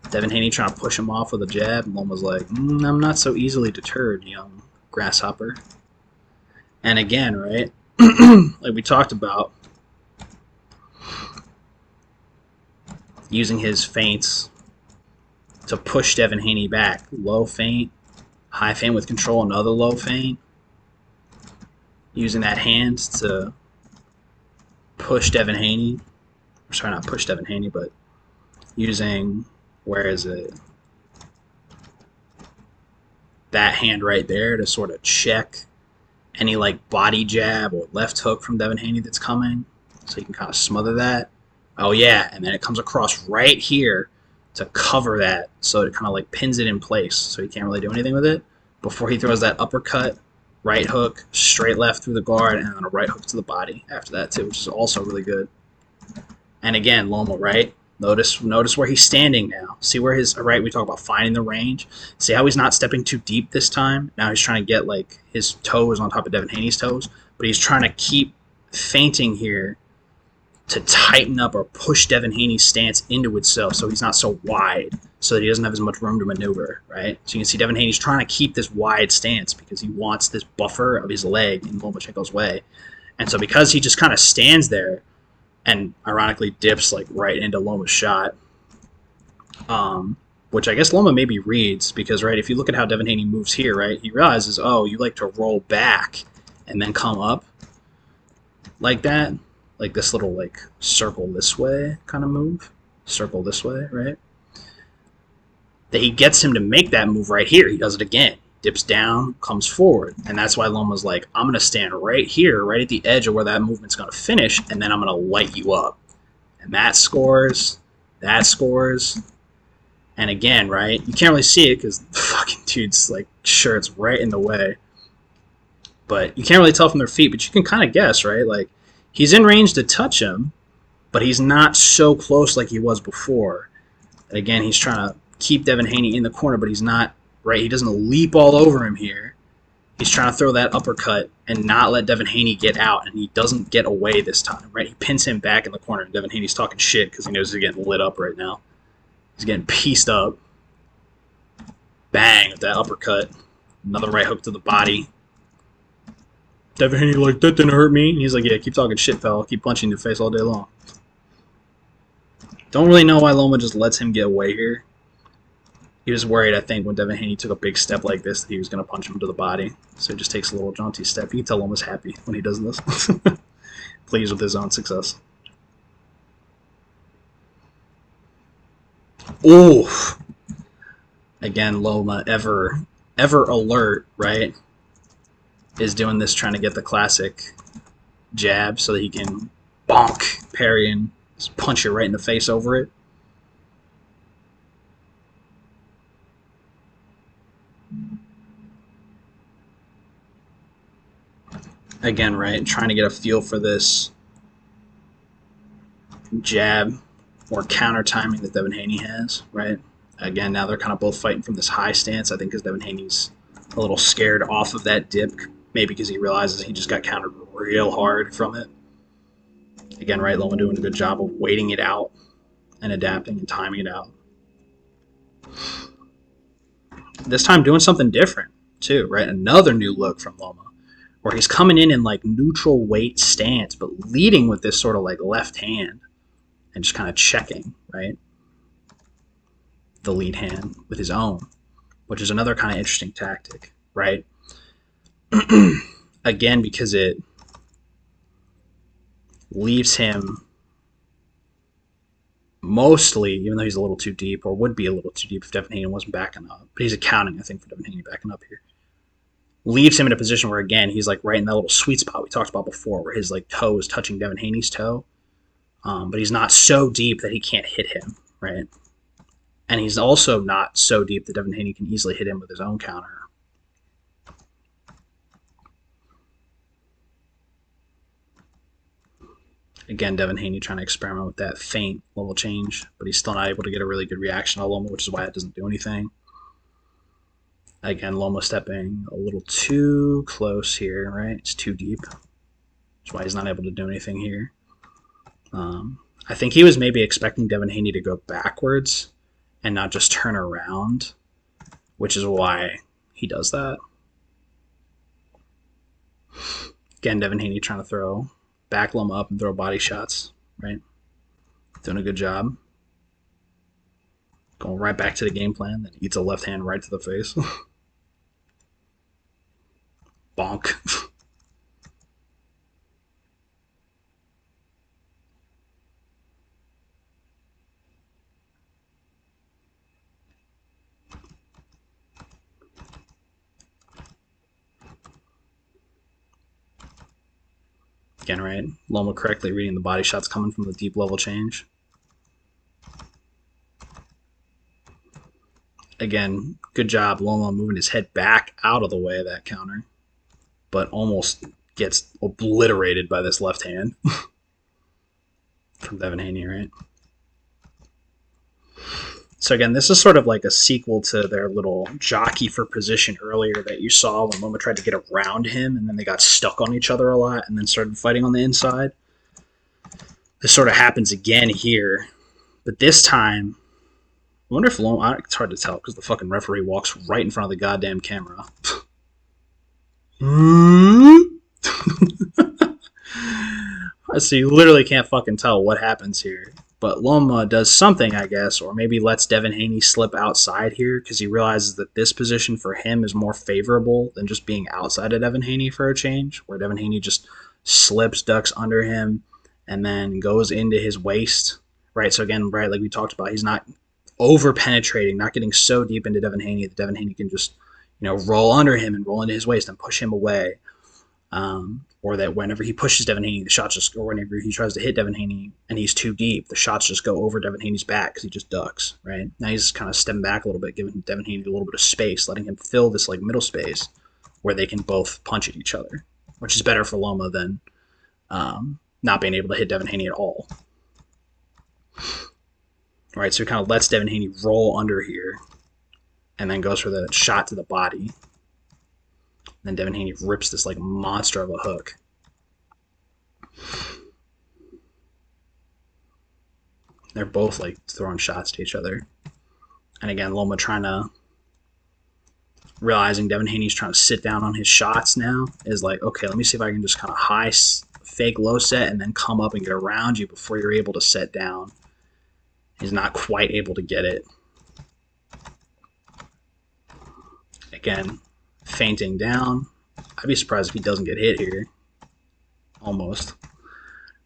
Devin Haney trying to push him off with a jab. And Loma's like, I'm not so easily deterred, young grasshopper. And again, right, like we talked about, using his feints to push Devin Haney back. Low feint, high feint with control, another low feint. Using that hand to push Devin Haney. Sorry, not push Devin Haney, but using, where is it? That hand right there to sort of check any like body jab or left hook from Devin Haney that's coming. So you can kind of smother that. Oh yeah, and then it comes across right here to cover that, so it kind of like pins it in place, so he can't really do anything with it before he throws that uppercut, right hook, straight left through the guard, and then a right hook to the body after that too, which is also really good. And again, Loma, right? Notice where he's standing now. See where his, right, we talk about finding the range. See how he's not stepping too deep this time? Now he's trying to get like his toes on top of Devin Haney's toes, but he's trying to keep feinting here to tighten up or push Devin Haney's stance into itself so he's not so wide, so that he doesn't have as much room to maneuver, right? So you can see Devin Haney's trying to keep this wide stance because he wants this buffer of his leg in Lomachenko's way. And so because he just kind of stands there and ironically dips like right into Loma's shot, which I guess Loma maybe reads because, right, if you look at how Devin Haney moves here, right, he realizes, oh, you like to roll back and then come up like that, like this little like circle this way kind of move, circle this way, right? That he gets him to make that move right here. He does it again, dips down, comes forward, and that's why Loma's like, I'm gonna stand right here, right at the edge of where that movement's gonna finish, and then I'm gonna light you up, and that scores, and again, right, you can't really see it because the fucking dude's like shirt's right in the way, but you can't really tell from their feet, but you can kind of guess, right? Like, he's in range to touch him, but he's not so close like he was before. And again, he's trying to keep Devin Haney in the corner, but he's not, right? He doesn't leap all over him here. He's trying to throw that uppercut and not let Devin Haney get out, and he doesn't get away this time, right? He pins him back in the corner, and Devin Haney's talking shit because he knows he's getting lit up right now. He's getting pieced up. Bang with that uppercut. Another right hook to the body. Devin Haney like, that didn't hurt me. And he's like, yeah, keep talking shit, pal. Keep punching your face all day long. Don't really know why Loma just lets him get away here. He was worried, I think, when Devin Haney took a big step like this that he was going to punch him to the body. So he just takes a little jaunty step. You can tell Loma's happy when he does this. Pleased with his own success. Ooh. Again, Loma, ever alert, right? Is doing this, trying to get the classic jab so that he can bonk, parry, and just punch you right in the face over it. Again, right, trying to get a feel for this jab or counter timing that Devin Haney has, right? Again, now they're kind of both fighting from this high stance, I think, because Devin Haney's a little scared off of that dip, maybe because he realizes he just got countered real hard from it. Again, right, Loma doing a good job of waiting it out and adapting and timing it out. This time doing something different, too, right? Another new look from Loma, where he's coming in like neutral weight stance, but leading with this sort of like left hand and just kind of checking, right? The lead hand with his own, which is another kind of interesting tactic, right? Again, because it leaves him mostly, even though he's a little too deep, or would be a little too deep if Devin Haney wasn't backing up, but he's accounting, I think, for Devin Haney backing up here. Leaves him in a position where, again, he's like right in that little sweet spot we talked about before, where his like toe is touching Devin Haney's toe, but he's not so deep that he can't hit him, right? And he's also not so deep that Devin Haney can easily hit him with his own counter. Again, Devin Haney trying to experiment with that feint level change, but he's still not able to get a really good reaction on Loma, which is why it doesn't do anything. Again, Loma stepping a little too close here, right? It's too deep. That's why he's not able to do anything here. I think he was maybe expecting Devin Haney to go backwards and not just turn around, which is why he does that. Again, Devin Haney trying to throw back Loma up and throw body shots, right? Doing a good job. Going right back to the game plan, then eats a left hand right to the face. Bonk. Again, right? Loma correctly reading the body shots coming from the deep level change. Again, good job, Loma moving his head back out of the way of that counter, but almost gets obliterated by this left hand from Devin Haney, right? So again, this is sort of like a sequel to their little jockey for position earlier that you saw when Loma tried to get around him, and then they got stuck on each other a lot and then started fighting on the inside. This sort of happens again here, but this time, I wonder if Loma. It's hard to tell because the fucking referee walks right in front of the goddamn camera. So you literally can't fucking tell what happens here. But Loma does something, I guess, or maybe lets Devin Haney slip outside here because he realizes that this position for him is more favorable than just being outside of Devin Haney for a change, where Devin Haney just slips, ducks under him, and then goes into his waist. Right. So again, right, like we talked about, he's not over penetrating, not getting so deep into Devin Haney that Devin Haney can just, roll under him and roll into his waist and push him away. Or that whenever he pushes Devin Haney, the shots just, or whenever he tries to hit Devin Haney and he's too deep, the shots just go over Devin Haney's back because he just ducks, right? Now he's kind of stepping back a little bit, giving Devin Haney a little bit of space, letting him fill this like middle space where they can both punch at each other, which is better for Loma than not being able to hit Devin Haney at all. Right, so he kind of lets Devin Haney roll under here and then goes for the shot to the body. Then Devin Haney rips this like monster of a hook. They're both like throwing shots to each other. And again, Loma realizing Devin Haney's trying to sit down on his shots now, is like, okay, let me see if I can just kind of fake low set and then come up and get around you before you're able to set down. He's not quite able to get it. Again, feinting down. I'd be surprised if he doesn't get hit here. Almost.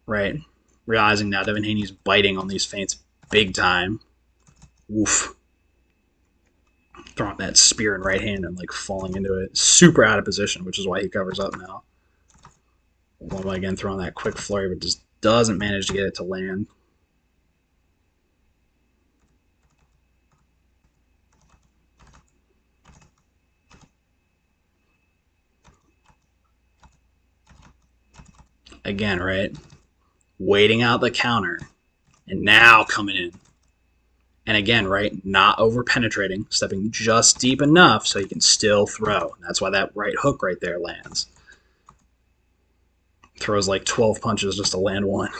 Right. Realizing now Devin Haney's biting on these feints big time. Woof. Throwing that spear in right hand and like falling into it. Super out of position, which is why he covers up now. Loma again throwing that quick flurry, but just doesn't manage to get it to land. Again, right? Waiting out the counter and now coming in. And again, right? Not over penetrating, stepping just deep enough so he can still throw. And that's why that right hook right there lands. Throws like 12 punches just to land one.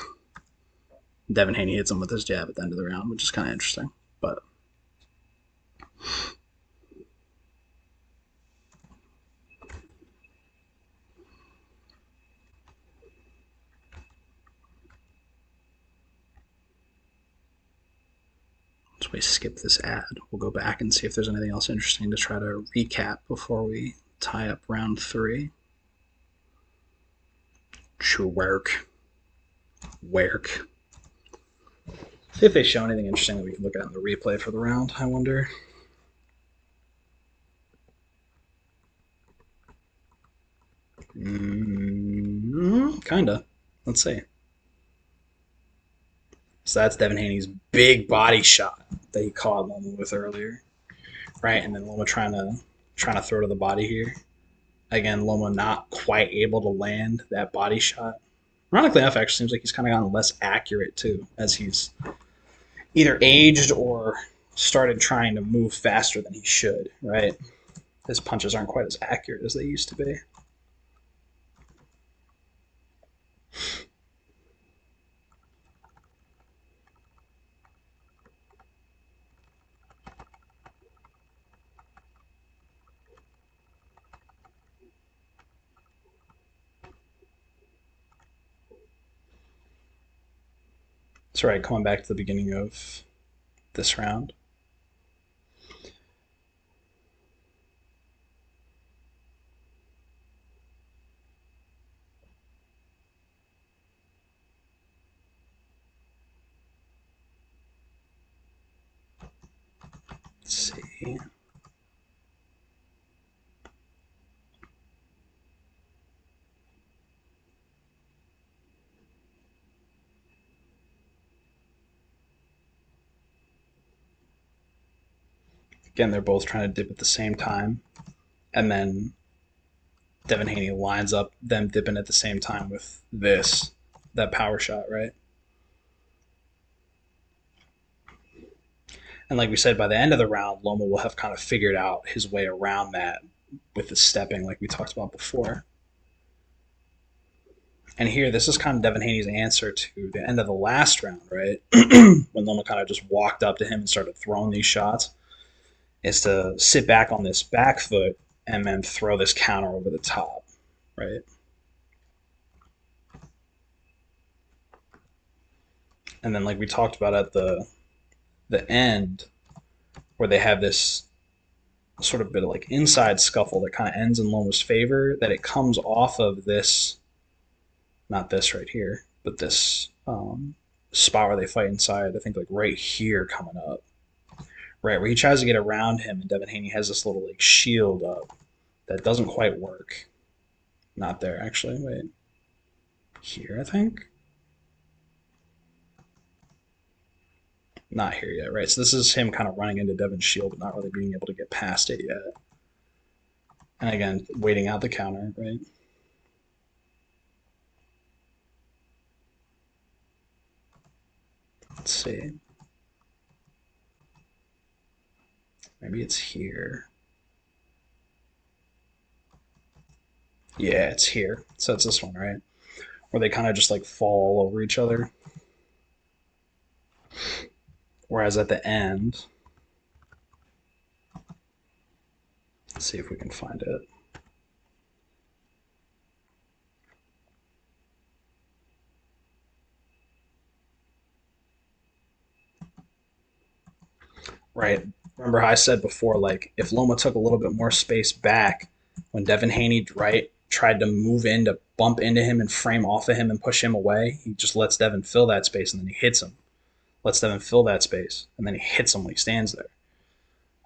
Devin Haney hits him with his jab at the end of the round, which is kind of interesting. But so we skip this ad. We'll go back and see if there's anything else interesting to try to recap before we tie up round 3. Work. See if they show anything interesting that we can look at in the replay for the round, I wonder. Kinda. Let's see. So that's Devin Haney's big body shot that he caught Loma with earlier, right? And then Loma trying to throw to the body here. Again, Loma not quite able to land that body shot. Ironically enough, actually seems like he's kind of gotten less accurate too, as he's either aged or started trying to move faster than he should, right? His punches aren't quite as accurate as they used to be. That's right, coming back to the beginning of this round. Let's see. Again, they're both trying to dip at the same time. And then Devin Haney lines up them dipping at the same time with that power shot, right? And like we said, by the end of the round, Loma will have kind of figured out his way around that with the stepping like we talked about before. And here, this is kind of Devin Haney's answer to the end of the last round, right? When Loma kind of just walked up to him and started throwing these shots, is to sit back on this back foot and then throw this counter over the top, right? And then, like we talked about at the end, where they have this sort of bit of like inside scuffle that kind of ends in Loma's favor, that it comes off of this, not this right here, but this spot where they fight inside, I think like right here coming up, right, where he tries to get around him, and Devin Haney has this little like shield up that doesn't quite work. Not there, actually. Wait. Here, I think? Not here yet, right? So this is him kind of running into Devin's shield, but not really being able to get past it yet. And again, waiting out the counter, right? Let's see. Maybe it's here. Yeah, it's here. So it's this one, right? Where they kind of just like fall all over each other. Whereas at the end, let's see if we can find it. Right. Remember how I said before, like if Loma took a little bit more space back when Devin Haney right tried to move in to bump into him and frame off of him and push him away, he just lets Devin fill that space and then he hits him. Lets Devin fill that space and then he hits him when he stands there.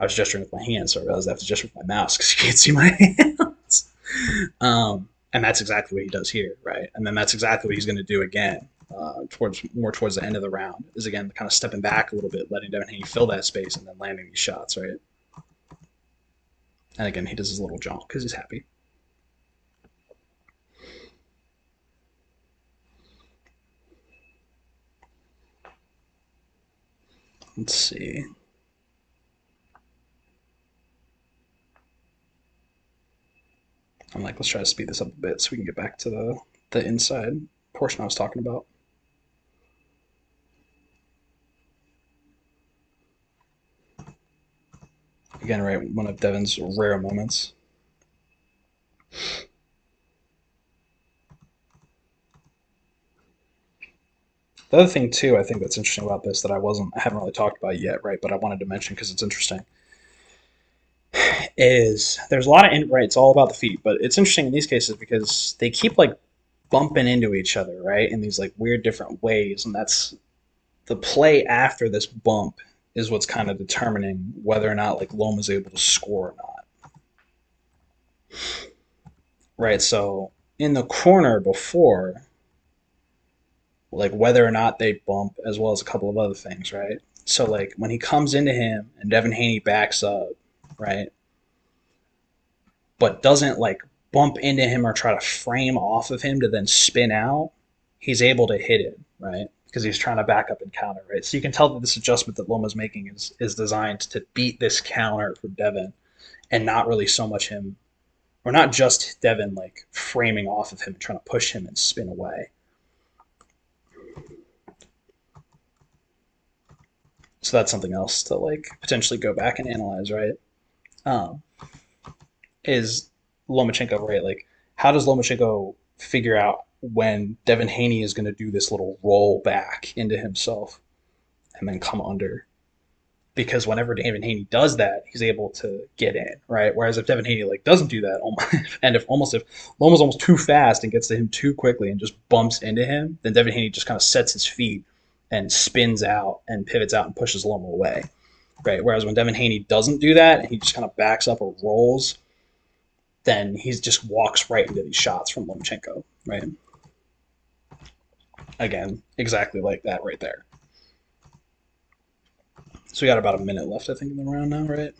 I was gesturing with my hands, so I realized I have to gesture with my mouse because you can't see my hands. And that's exactly what he does here, right? And then that's exactly what he's going to do again towards the end of the round. Is again kind of stepping back a little bit, letting Devin Haney fill that space, and then landing these shots, right? And again, he does his little jump because he's happy. Let's see. I'm like, let's try to speed this up a bit so we can get back to the inside portion I was talking about. Again, right, one of Devin's rare moments. The other thing too, I think that's interesting about this that I haven't really talked about yet, right? But I wanted to mention because it's interesting, is there's a lot of right. It's all about the feet, but it's interesting in these cases because they keep like bumping into each other, right, in these like weird different ways, and that's the play after this bump is what's kind of determining whether or not like Loma's able to score or not, right? So in the corner before, like whether or not they bump, as well as a couple of other things, right? So like when he comes into him and Devin Haney backs up, right, but doesn't like bump into him or try to frame off of him to then spin out, he's able to hit it, right? Because he's trying to back up and counter, right? So you can tell that this adjustment that Loma's making is designed to beat this counter for Devin, and not really so much him, or not just Devin like framing off of him and trying to push him and spin away. So that's something else to like potentially go back and analyze, right? Um, is Lomachenko right? Like, how does Lomachenko figure out when Devin Haney is going to do this little roll back into himself and then come under? Because whenever Devin Haney does that, he's able to get in, right? Whereas if Devin Haney like doesn't do that, and if Loma's almost too fast and gets to him too quickly and just bumps into him, then Devin Haney just kind of sets his feet and spins out and pivots out and pushes Loma away, right? Whereas when Devin Haney doesn't do that and he just kind of backs up or rolls, then he just walks right into these shots from Lomachenko, right? Again, exactly like that right there. So we got about a minute left, I think, in the round now, right?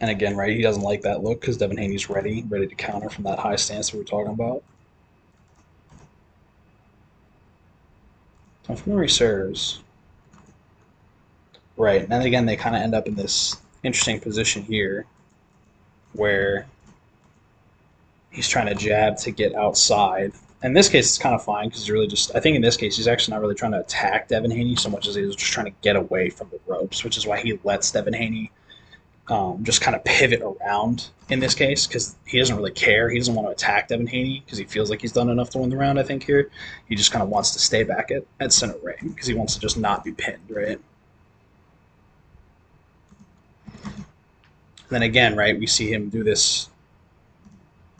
And again, right, he doesn't like that look because Devin Haney's ready to counter from that high stance that we were talking about. If memory serves, right, and then again, they kind of end up in this interesting position here where he's trying to jab to get outside. In this case, it's kind of fine because he's really just, I think in this case, he's actually not really trying to attack Devin Haney so much as he's just trying to get away from the ropes, which is why he lets Devin Haney just kind of pivot around in this case because he doesn't really care. He doesn't want to attack Devin Haney because he feels like he's done enough to win the round, I think, here. He just kind of wants to stay back at center ring because he wants to just not be pinned, right? And then again, right, we see him do this,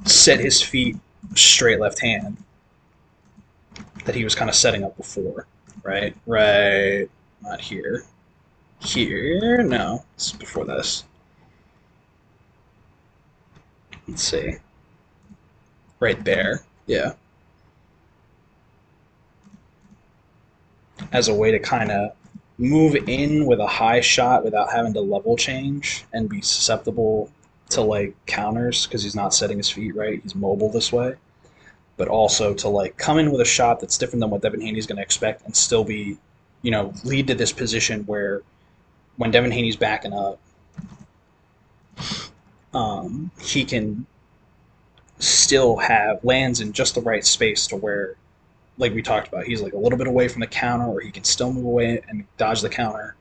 set his feet straight left hand that he was kind of setting up before, right? Right, not here. Here, no, it's before this. Let's see. Right there, yeah. As a way to kind of move in with a high shot without having to level change and be susceptible to like counters because he's not setting his feet right. He's mobile this way, but also to like come in with a shot that's different than what Devin Haney's going to expect and still be, lead to this position where when Devin Haney's backing up, he can still have lands in just the right space to where, like we talked about, he's like a little bit away from the counter, or he can still move away and dodge the counter,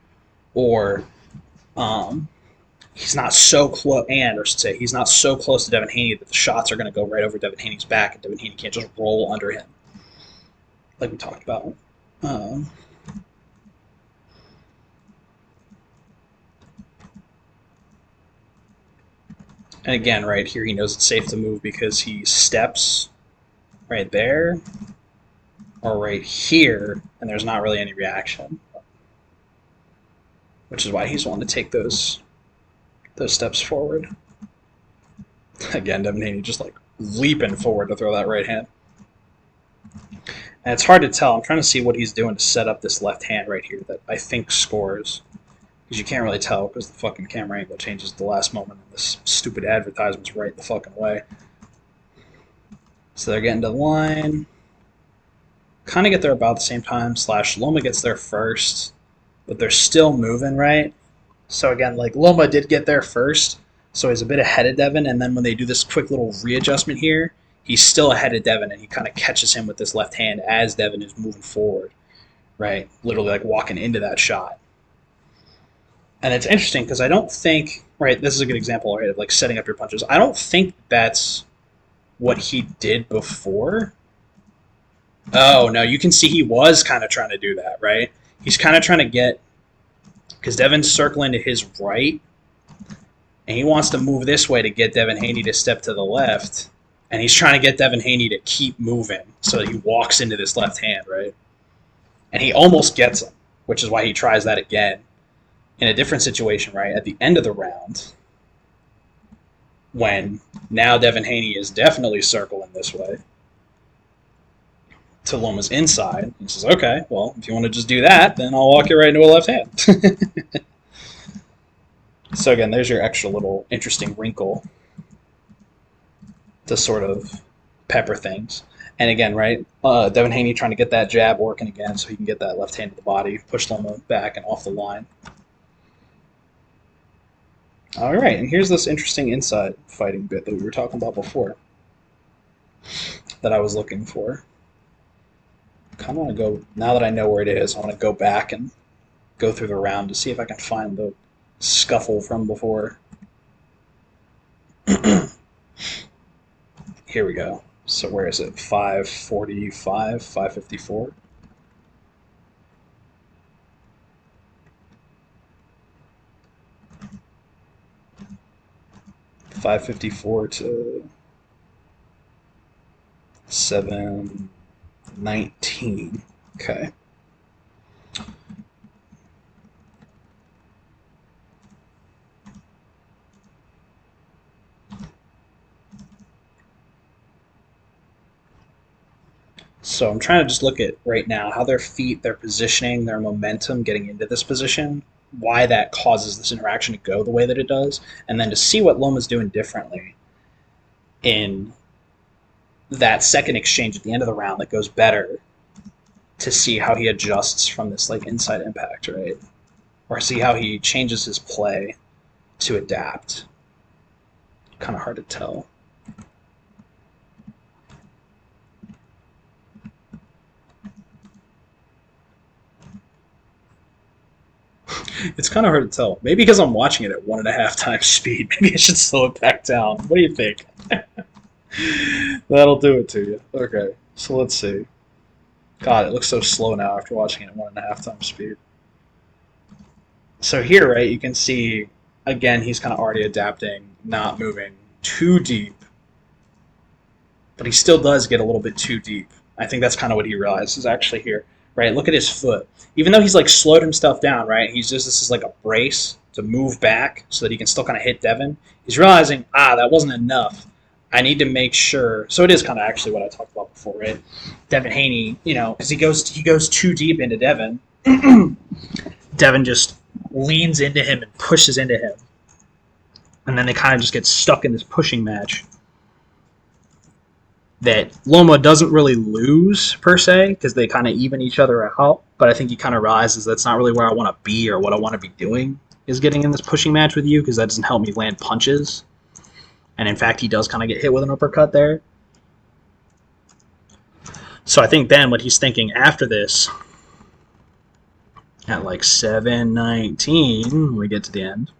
or he's not so close, and or should say he's not so close to Devin Haney that the shots are going to go right over Devin Haney's back, and Devin Haney can't just roll under him, like we talked about. And again, right here, he knows it's safe to move because he steps right there or right here, and there's not really any reaction, which is why he's wanting to take those steps forward. Again, Devin Haney just like leaping forward to throw that right hand. And it's hard to tell. I'm trying to see what he's doing to set up this left hand right here that I think scores. Because you can't really tell because the fucking camera angle changes at the last moment and this stupid advertisement's right the fucking way. So they're getting to the line. Kind of get there about the same time. / Loma gets there first. But they're still moving, right? So again, like Loma did get there first. So he's a bit ahead of Devin. And then when they do this quick little readjustment here, he's still ahead of Devin. And he kind of catches him with this left hand as Devin is moving forward. Right? Literally like walking into that shot. And it's interesting because I don't think, right, this is a good example, right, of like setting up your punches. I don't think that's what he did before. Oh, no, you can see he was kind of trying to do that, right? He's kind of trying to get, because Devin's circling to his right, and he wants to move this way to get Devin Haney to step to the left, and he's trying to get Devin Haney to keep moving so that he walks into this left hand, right? And he almost gets him, which is why he tries that again. In a different situation, right, at the end of the round, when now Devin Haney is definitely circling this way to Loma's inside, he says, okay, well, if you want to just do that, then I'll walk you right into a left hand. So again, there's your extra little interesting wrinkle to sort of pepper things. And again, right, Devin Haney trying to get that jab working again so he can get that left hand to the body, push Loma back and off the line. All right, and here's this interesting inside fighting bit that we were talking about before that I was looking for. Kind of want to go, now that I know where it is, I want to go back and go through the round to see if I can find the scuffle from before. Here we go. So where is it? 545, 554? $554 to 719. Okay. So I'm trying to just look at right now how their feet, their positioning, their momentum getting into this position why that causes this interaction to go the way that it does, and then to see what Loma's doing differently in that second exchange at the end of the round that goes better, to see how he adjusts from this like inside impact, right? Or see how he changes his play to adapt. Kind of hard to tell. It's kind of hard to tell. Maybe because I'm watching it at 1.5 times speed. Maybe I should slow it back down. What do you think? That'll do it to you. Okay, so let's see. God, it looks so slow now after watching it at 1.5 times speed. So here, right, you can see, again, he's kind of already adapting, not moving too deep. But he still does get a little bit too deep. I think that's kind of what he realizes actually here. Right, look at his foot. Even though he's like slowed himself down, right, he's just, this is like a brace to move back so that he can still kind of hit Devin. He's realizing, that wasn't enough. I need to make sure. So it is kind of actually what I talked about before, right? Devin Haney, because he goes too deep into Devin. Devin just leans into him and pushes into him, and then they kind of just get stuck in this pushing match that Loma doesn't really lose per se because they kind of even each other out. But I think he kind of realizes that's not really where I want to be or what I want to be doing, is getting in this pushing match with you, because that doesn't help me land punches. And in fact, he does kind of get hit with an uppercut there. So I think then what he's thinking after this, at like 7:19, when we get to the end,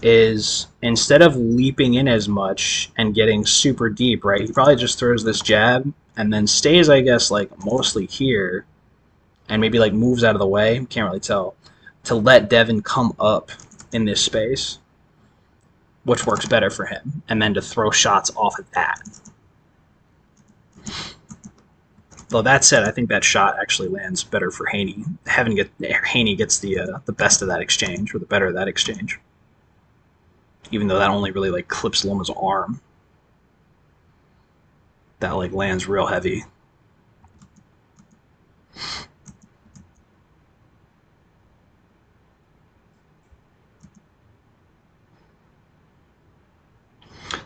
is instead of leaping in as much and getting super deep, right, he probably just throws this jab and then stays, I guess, like mostly here, and maybe like moves out of the way, can't really tell, to let Devin come up in this space, which works better for him, and then to throw shots off of that. Though that said, I think that shot actually lands better for Haney. Haney gets the best of that exchange, or the better of that exchange. Even though that only really like clips Loma's arm. That like lands real heavy.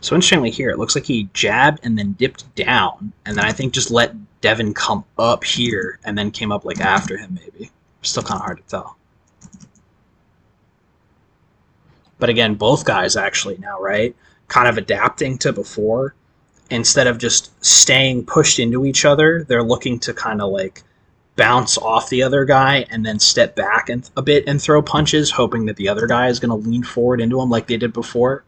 So interestingly here, it looks like he jabbed and then dipped down, and then I think just let Devin come up here and then came up like after him maybe. Still kind of hard to tell. But again, both guys actually now, right, kind of adapting to before. Instead of just staying pushed into each other, they're looking to kind of like bounce off the other guy and then step back a bit and throw punches, hoping that the other guy is going to lean forward into him like they did before.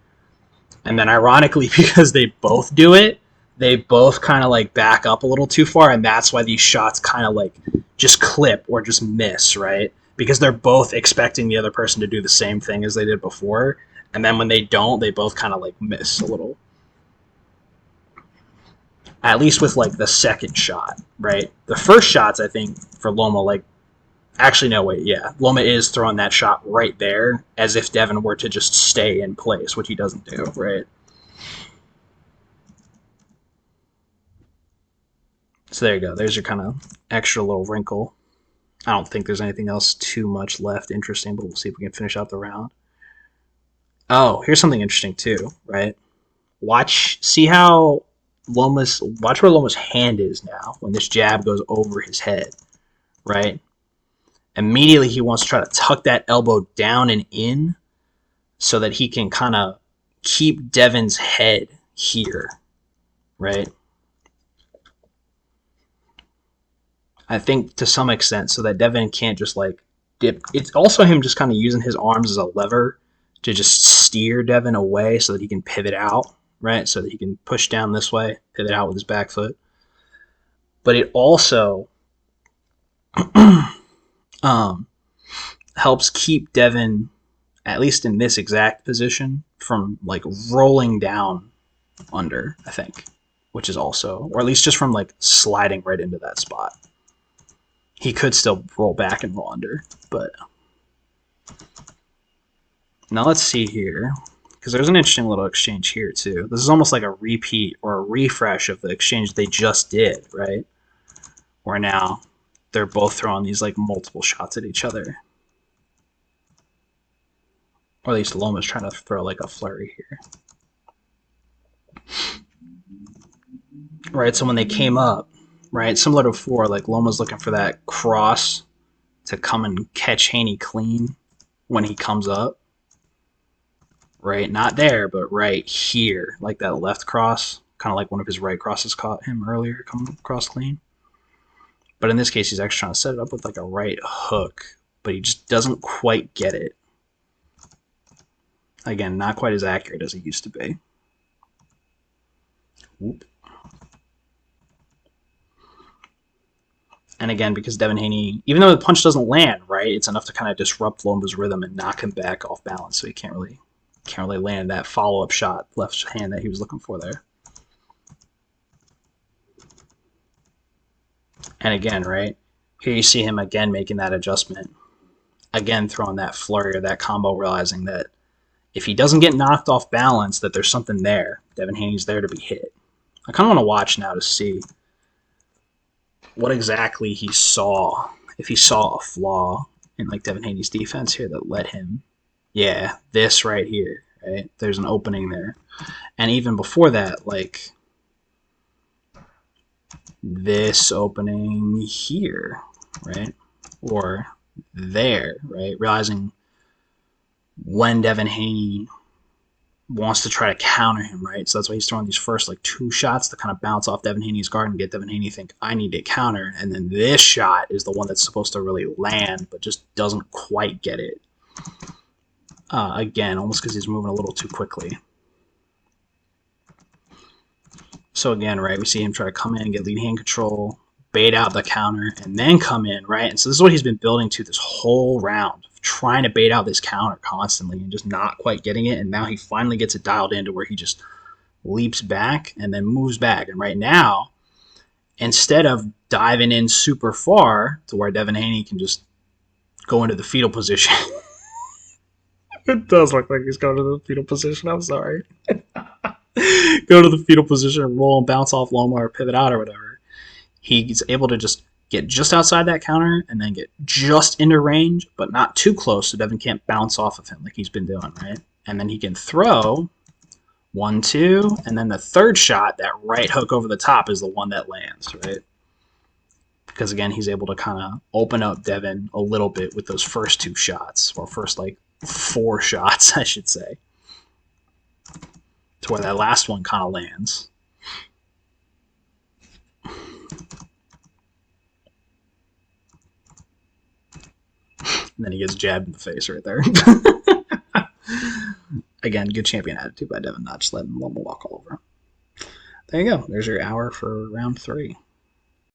And then ironically, because they both do it, they both kind of like back up a little too far, and that's why these shots kind of like just clip or just miss, right? Because they're both expecting the other person to do the same thing as they did before, and then when they don't, they both kind of like miss a little. At least with like the second shot, right? The first shots, I think, for Loma, like, actually, no, wait, yeah. Loma is throwing that shot right there as if Devin were to just stay in place, which he doesn't do, right? So there you go. There's your kind of extra little wrinkle. I don't think there's anything else too much left interesting, but we'll see if we can finish out the round. Oh, here's something interesting too, right? See how watch where Loma's hand is now when this jab goes over his head, right? Immediately he wants to try to tuck that elbow down and in so that he can kind of keep Devin's head here, right? I think to some extent so that Devin can't just like dip. It's also him just kind of using his arms as a lever to just steer Devin away so that he can pivot out, right? So that he can push down this way, pivot out with his back foot. But it also helps keep Devin, at least in this exact position, from like rolling down under, I think, which is also, or at least just from like sliding right into that spot. He could still roll back and roll under, but now let's see here, because there's an interesting little exchange here too. This is almost like a repeat or a refresh of the exchange they just did, right? Where now they're both throwing these like multiple shots at each other. Or at least Loma's trying to throw like a flurry here. Right, so when they came up, right, similar to before, like Loma's looking for that cross to come and catch Haney clean when he comes up. Right, not there, but right here, like that left cross, kind of like one of his right crosses caught him earlier, coming across clean. But in this case, he's actually trying to set it up with like a right hook, but he just doesn't quite get it. Again, not quite as accurate as he used to be. Whoop. And again, because Devin Haney, even though the punch doesn't land, right, it's enough to kind of disrupt Loma's rhythm and knock him back off balance, so he can't really land that follow-up shot left hand that he was looking for there. And again, right, here you see him again making that adjustment, again throwing that flurry or that combo, realizing that if he doesn't get knocked off balance, that there's something there. Devin Haney's there to be hit. I kind of want to watch now to see what exactly he saw. If he saw a flaw in like Devin Haney's defense here that let him, yeah, this right here, right? There's an opening there. And even before that, like this opening here, right? Or there, right? Realizing when Devin Haney wants to try to counter him, right? So that's why he's throwing these first like 2 shots to kind of bounce off Devin Haney's guard and get Devin Haney to think, I need to counter. And then this shot is the one that's supposed to really land, but just doesn't quite get it. Again, almost because he's moving a little too quickly. So again, right, we see him try to come in and get lead hand control, bait out the counter, and then come in, right? And so this is what he's been building to this whole round, trying to bait out this counter constantly and just not quite getting it. And now he finally gets it dialed in to where he just leaps back and then moves back. And right now, instead of diving in super far to where Devin Haney can just go into the fetal position, it does look like he's going to the fetal position. I'm sorry. Go to the fetal position and roll and bounce off Loma or pivot out or whatever. He's able to just get just outside that counter and then get just into range, but not too close so Devin can't bounce off of him like he's been doing, right? And then he can throw 1, 2, and then the third shot, that right hook over the top, is the one that lands, right? Because again, he's able to kind of open up Devin a little bit with those first 2 shots, or first like 4 shots, I should say, to where that last one kind of lands. And then he gets jabbed in the face right there. Again, good champion attitude by Devin, not just letting Loma walk all over. There you go. There's your hour for round 3.